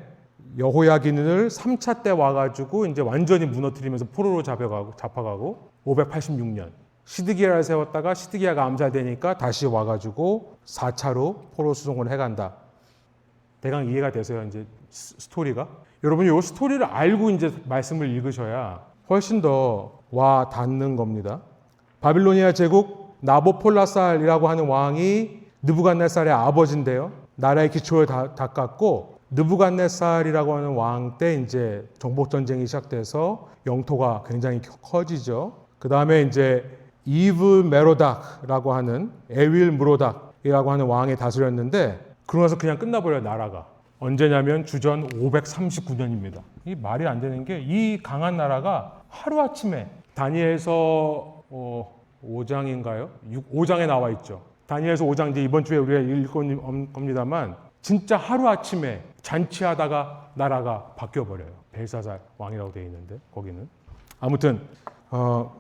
여호야긴을 3차 때 와가지고 이제 완전히 무너뜨리면서 포로로 잡아가고 586년 시드기야를 세웠다가 시드기야가 암살되니까 다시 와가지고 4차로 포로 수송을 해간다. 대강 이해가 되세요? 이제 스토리가. 여러분이 이 스토리를 알고 이제 말씀을 읽으셔야 훨씬 더 와 닿는 겁니다. 바빌로니아 제국 나보폴라살이라고 하는 왕이 느부갓네살의 아버지인데요. 나라의 기초를 닦았고 느부갓네살이라고 하는 왕 때 이제 정복 전쟁이 시작돼서 영토가 굉장히 커지죠. 그 다음에 이제 이브 메로닥이라고 하는 에윌 무로닥이라고 하는 왕이 다스렸는데 그러고 나서 그냥 끝나버려요, 나라가. 언제냐면 주전 539년입니다. 이 말이 안 되는 게 이 강한 나라가 하루아침에 다니엘서 5장인가요? 5장에 나와 있죠. 다니엘서 5장 이제 이번 주에 우리가 읽을 겁니다만 진짜 하루아침에 잔치하다가 나라가 바뀌어버려요. 벨사살 왕이라고 되어 있는데 거기는. 아무튼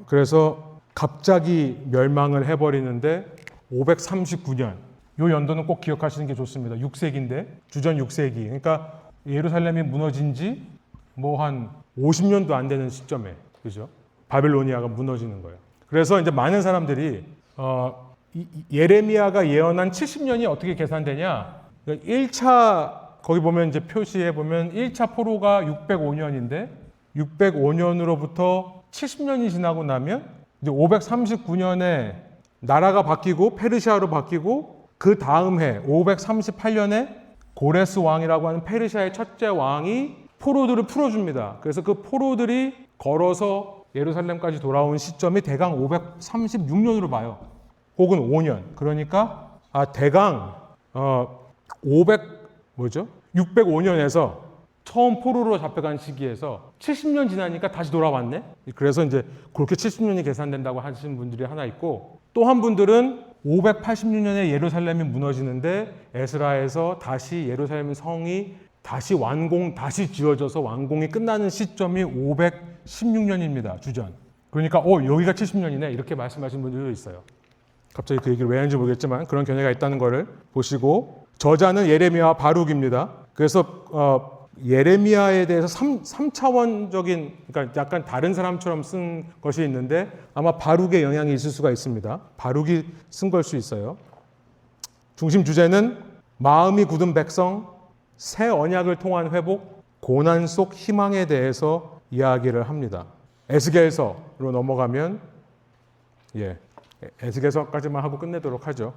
그래서 갑자기 멸망을 해버리는데 539년 이 연도는 꼭 기억하시는 게 좋습니다. 6세기인데 주전 6세기. 그러니까 예루살렘이 무너진 지 뭐 한 50년도 안 되는 시점에 그죠? 바빌로니아가 무너지는 거예요. 그래서 이제 많은 사람들이 예레미야가 예언한 70년이 어떻게 계산되냐? 그러니까 1차 거기 보면 이제 표시에 보면 1차 포로가 605년인데 605년으로부터 70년이 지나고 나면 이제 539년에 나라가 바뀌고 페르시아로 바뀌고 그 다음 해 538년에 고레스 왕이라고 하는 페르시아의 첫째 왕이 포로들을 풀어줍니다. 그래서 그 포로들이 걸어서 예루살렘까지 돌아온 시점이 대강 536년으로 봐요. 혹은 5년. 그러니까 대강 605년에서 처음 포로로 잡혀간 시기에서 70년 지나니까 다시 돌아왔네. 그래서 이제 그렇게 70년이 계산된다고 하시는 분들이 하나 있고 또 한 분들은 586년에 예루살렘이 무너지는데 에스라에서 다시 예루살렘 성이 다시 다시 지어져서 완공이 끝나는 시점이 516년입니다. 주전. 그러니까 여기가 70년이네 이렇게 말씀하시는 분들도 있어요. 갑자기 그 얘기를 왜 하는지 모르겠지만 그런 견해가 있다는 것을 보시고 저자는 예레미야 바룩입니다. 그래서 예레미야에 대해서 3차원적인 그러니까 약간 다른 사람처럼 쓴 것이 있는데 아마 바룩의 영향이 있을 수가 있습니다. 바룩이 쓴 걸 수 있어요. 중심 주제는 마음이 굳은 백성, 새 언약을 통한 회복, 고난 속 희망에 대해서 이야기를 합니다. 에스겔서로 넘어가면 에스겔서까지만 하고 끝내도록 하죠.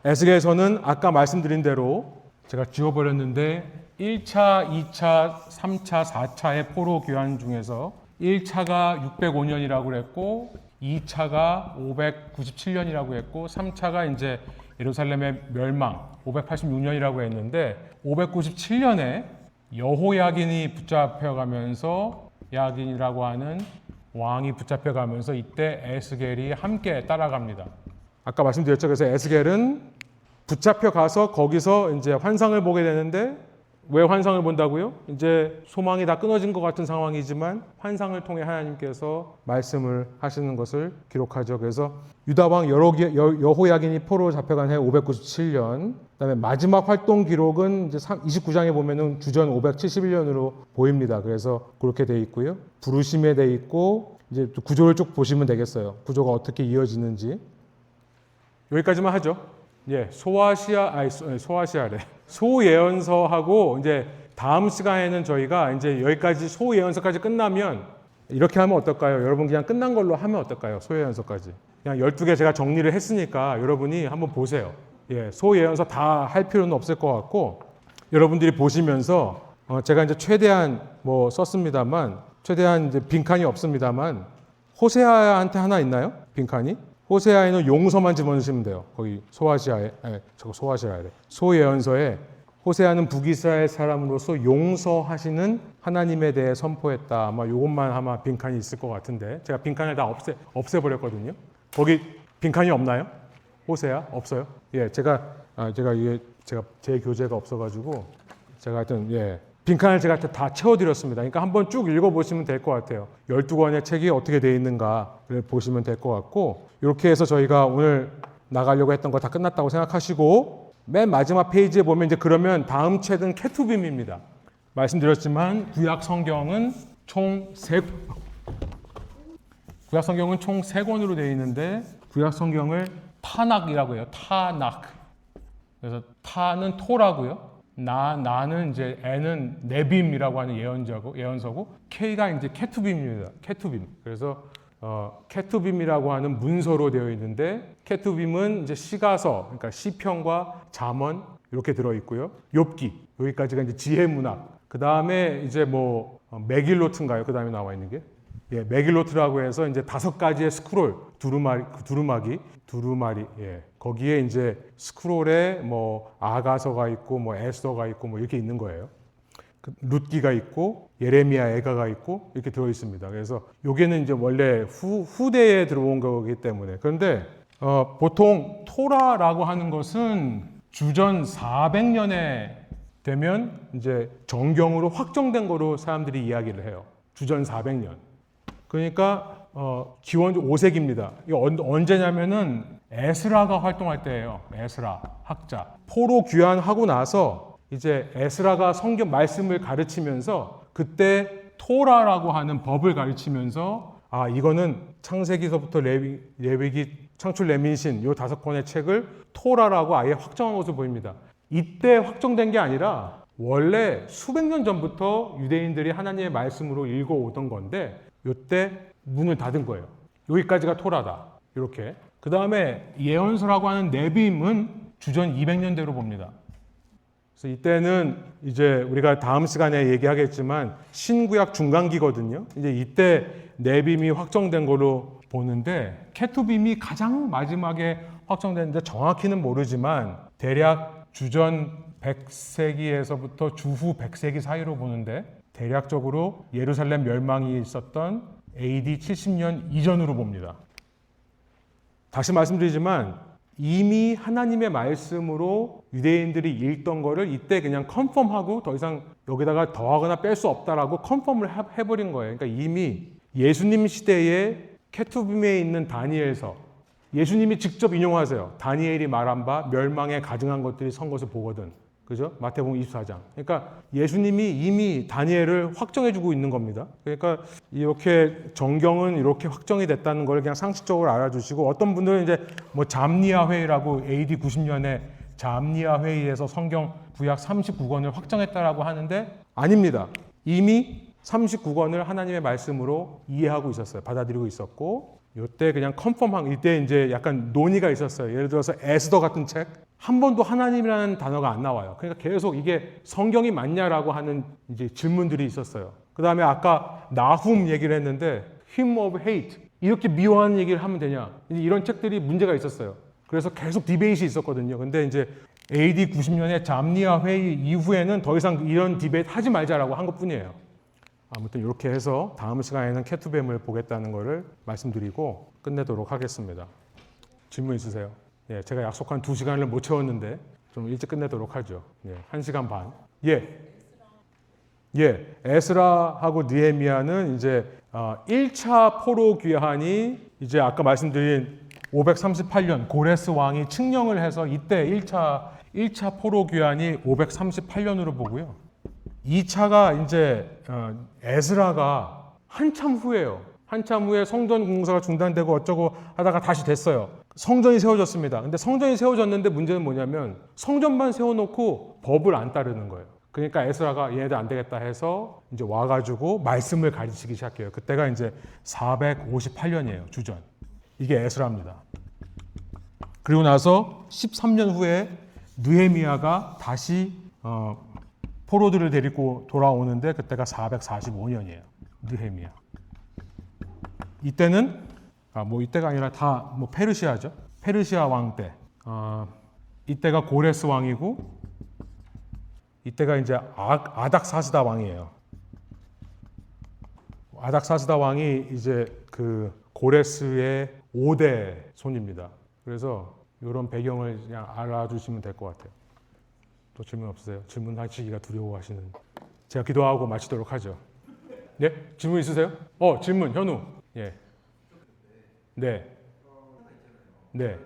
에스겔서는 아까 말씀드린 대로 제가 지워버렸는데 1차, 2차, 3차, 4차의 포로 귀환 중에서 1차가 605년이라고 그랬고 2차가 597년이라고 했고 3차가 이제 예루살렘의 멸망 586년이라고 했는데 597년에 여호야긴이 붙잡혀가면서 야긴이라고 하는 왕이 붙잡혀가면서 이때 에스겔이 함께 따라갑니다. 아까 말씀드렸죠. 그래서 에스겔은 붙잡혀가서 거기서 이제 환상을 보게 되는데 왜 환상을 본다고요? 이제 소망이 다 끊어진 것 같은 상황이지만 환상을 통해 하나님께서 말씀을 하시는 것을 기록하죠. 그래서 유다 왕 여호야긴이 포로 잡혀간 해 597년. 그다음에 마지막 활동 기록은 이제 29장에 보면은 주전 571년으로 보입니다. 그래서 그렇게 돼 있고요. 부르심에 돼 있고 이제 구조를 쭉 보시면 되겠어요. 구조가 어떻게 이어지는지. 여기까지만 하죠. 소예언서하고 이제 다음 시간에는 저희가 이제 여기까지 소예언서까지 끝나면 이렇게 하면 어떨까요? 여러분 그냥 끝난 걸로 하면 어떨까요? 소예언서까지. 그냥 12개 제가 정리를 했으니까 여러분이 한번 보세요. 소예언서 다 할 필요는 없을 것 같고 여러분들이 보시면서 제가 이제 최대한 썼습니다만 최대한 이제 빈칸이 없습니다만 호세아한테 하나 있나요? 빈칸이? 호세아에는 용서만 집어넣으시면 돼요. 거기 소예언서에 호세아는 북이스라엘 사람으로서 용서하시는 하나님에 대해 선포했다. 아마 이것만 아마 빈칸이 있을 것 같은데 제가 빈칸을 다 없애버렸거든요. 거기 빈칸이 없나요? 호세아 없어요? 예, 제가 제 교재가 없어가지고 제가 하여튼 빈칸을 제가 다 채워드렸습니다. 그러니까 한번 쭉 읽어보시면 될 것 같아요. 12권의 책이 어떻게 되어 있는가를 보시면 될 것 같고 이렇게 해서 저희가 오늘 나가려고 했던 거 다 끝났다고 생각하시고 맨 마지막 페이지에 보면 이제 그러면 다음 책은 케투빔입니다. 말씀드렸지만 구약 성경은 총 3권으로 되어 있는데 구약 성경을 타낙이라고 해요. 타낙. 그래서 타는 토라고요. 나는 이제 N은 네빔이라고 하는 예언서고 K가 이제 케투빔입니다. 케투빔. 그래서 케투빔이라고 하는 문서로 되어 있는데 케투빔은 이제 시가서, 그러니까 시편과 잠언 이렇게 들어 있고요. 욥기 여기까지가 이제 지혜 문학. 그 다음에 이제 뭐 메길로트인가요? 그 다음에 나와 있는 게 메길로트라고 해서 이제 5가지의 스크롤 두루마리 거기에 이제 스크롤에 뭐 아가서가 있고 뭐 에스더가 있고 뭐 이렇게 있는 거예요. 룻기가 있고 예레미야 애가가 있고 이렇게 들어 있습니다. 그래서 요게는 이제 원래 후대에 들어온 거기 때문에 그런데 보통 토라라고 하는 것은 주전 400년에 되면 이제 정경으로 확정된 거로 사람들이 이야기를 해요. 주전 400년. 그러니까 기원 5세기입니다. 이게 언제냐면은 에스라가 활동할 때예요. 에스라 학자. 포로 귀환하고 나서 이제 에스라가 성경 말씀을 가르치면서 그때 토라라고 하는 법을 가르치면서 이거는 창세기서부터 레위기, 창출, 레민신 요 5권의 책을 토라라고 아예 확정한 것으로 보입니다. 이때 확정된 게 아니라 원래 수백 년 전부터 유대인들이 하나님의 말씀으로 읽어오던 건데 이때 문을 닫은 거예요. 여기까지가 토라다. 이렇게. 그 다음에 예언서라고 하는 네빔은 주전 200년대로 봅니다. 그래서 이때는 이제 우리가 다음 시간에 얘기하겠지만 신구약 중간기거든요. 이제 이때 네빔이 확정된 걸로 보는데 케투빔이 가장 마지막에 확정됐는데 정확히는 모르지만 대략 주전 100세기에서부터 주후 100세기 사이로 보는데 대략적으로 예루살렘 멸망이 있었던 AD 70년 이전으로 봅니다. 다시 말씀드리지만 이미 하나님의 말씀으로 유대인들이 읽던 거를 이때 그냥 컨펌하고 더 이상 여기다가 더하거나 뺄 수 없다라고 컨펌을 해버린 거예요. 그러니까 이미 예수님 시대에 케투빔에 있는 다니엘서 예수님이 직접 인용하세요. 다니엘이 말한 바 멸망에 가증한 것들이 선 것을 보거든. 그죠? 마태복음 24장. 그러니까 예수님이 이미 다니엘을 확정해주고 있는 겁니다. 그러니까 이렇게 정경은 이렇게 확정이 됐다는 걸 그냥 상식적으로 알아주시고 어떤 분들은 이제 뭐 잠니아 회의라고 AD 90년에 잠니아 회의에서 성경 구약 39권을 확정했다라고 하는데 아닙니다. 이미 39권을 하나님의 말씀으로 이해하고 있었어요. 받아들이고 있었고 이때 그냥 컨펌한 이때 이제 약간 논의가 있었어요. 예를 들어서 에스더 같은 책 한 번도 하나님이라는 단어가 안 나와요. 그러니까 계속 이게 성경이 맞냐라고 하는 이제 질문들이 있었어요. 그 다음에 아까 나훔 얘기를 했는데 hymn of hate 이렇게 미워하는 얘기를 하면 되냐 이런 책들이 문제가 있었어요. 그래서 계속 디베이트이 있었거든요. 근데 이제 AD 90년에 잠니아 회의 이후에는 더 이상 이런 디베이트 하지 말자라고 한 것뿐이에요. 아무튼 이렇게 해서 다음 시간에는 케투빔을 보겠다는 것을 말씀드리고 끝내도록 하겠습니다. 질문 있으세요? 예, 제가 약속한 2시간을 못 채웠는데 좀 일찍 끝내도록 하죠. 예, 1시간 반. 에스라하고 느헤미야는 이제 1차 포로 귀환이 이제 아까 말씀드린 538년 고레스 왕이 칙령을 해서 이때 1차 포로 귀환이 538년으로 보고요. 2차가 이제 에스라가 한참 후에요. 한참 후에 성전 공사가 중단되고 어쩌고 하다가 다시 됐어요. 성전이 세워졌습니다. 근데 성전이 세워졌는데 문제는 뭐냐면 성전만 세워놓고 법을 안 따르는 거예요. 그러니까 에스라가 얘네들 안 되겠다 해서 이제 와가지고 말씀을 가르치기 시작해요. 그때가 이제 458년이에요. 주전. 이게 에스라입니다. 그리고 나서 13년 후에 느헤미야가 다시 포로들을 데리고 돌아오는데 그때가 445년이에요. 느헤미야. 이때는 이때가 아니라 다 페르시아죠. 페르시아 왕 때. 이때가 고레스 왕이고 이때가 이제 아닥사스다 왕이에요. 아닥사스다 왕이 이제 그 고레스의 5대 손입니다. 그래서 이런 배경을 그냥 알아주시면 될 것 같아요. 또 질문 없으세요? 질문하시기가 두려워하시는. 제가 기도하고 마치도록 하죠. 네? 질문 있으세요? 질문 현우. 예. 네. 네.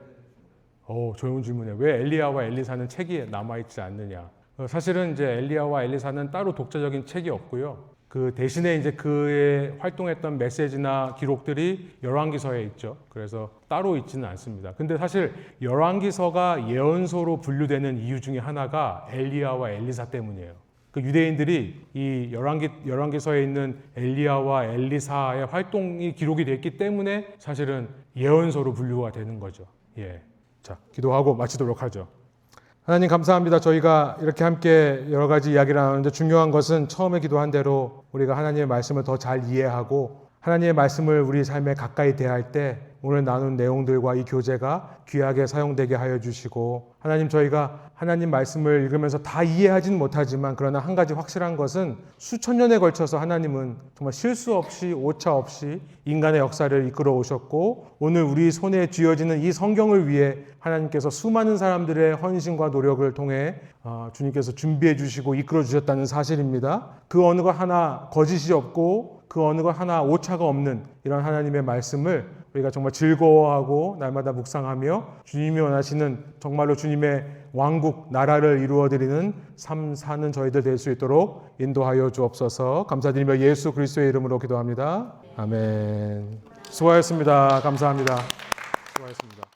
좋은 질문이에요. 왜 엘리야와 엘리사는 책이 남아있지 않느냐? 사실은 이제 엘리야와 엘리사는 따로 독자적인 책이 없고요. 그 대신에 이제 그의 활동했던 메시지나 기록들이 열왕기서에 있죠. 그래서 따로 있지는 않습니다. 근데 사실 열왕기서가 예언서로 분류되는 이유 중에 하나가 엘리야와 엘리사 때문이에요. 그 유대인들이 이 열왕기서에 있는 엘리야와 엘리사의 활동이 기록이 됐기 때문에 사실은 예언서로 분류가 되는 거죠. 예. 자, 기도하고 마치도록 하죠. 하나님 감사합니다. 저희가 이렇게 함께 여러 가지 이야기를 나누는데 중요한 것은 처음에 기도한 대로 우리가 하나님의 말씀을 더 잘 이해하고 하나님의 말씀을 우리 삶에 가까이 대할 때 오늘 나눈 내용들과 이 교재가 귀하게 사용되게 하여 주시고 하나님 저희가 하나님 말씀을 읽으면서 다 이해하지는 못하지만 그러나 한 가지 확실한 것은 수천 년에 걸쳐서 하나님은 정말 실수 없이 오차 없이 인간의 역사를 이끌어 오셨고 오늘 우리 손에 쥐어지는 이 성경을 위해 하나님께서 수많은 사람들의 헌신과 노력을 통해 주님께서 준비해 주시고 이끌어 주셨다는 사실입니다. 그 어느 것 하나 거짓이 없고 그 어느 것 하나 오차가 없는 이런 하나님의 말씀을 우리가 정말 즐거워하고 날마다 묵상하며 주님이 원하시는 정말로 주님의 왕국 나라를 이루어드리는 삶 사는 저희들 될 수 있도록 인도하여 주옵소서. 감사드리며 예수 그리스도의 이름으로 기도합니다. 아멘. 수고하셨습니다. 감사합니다. 수고하셨습니다.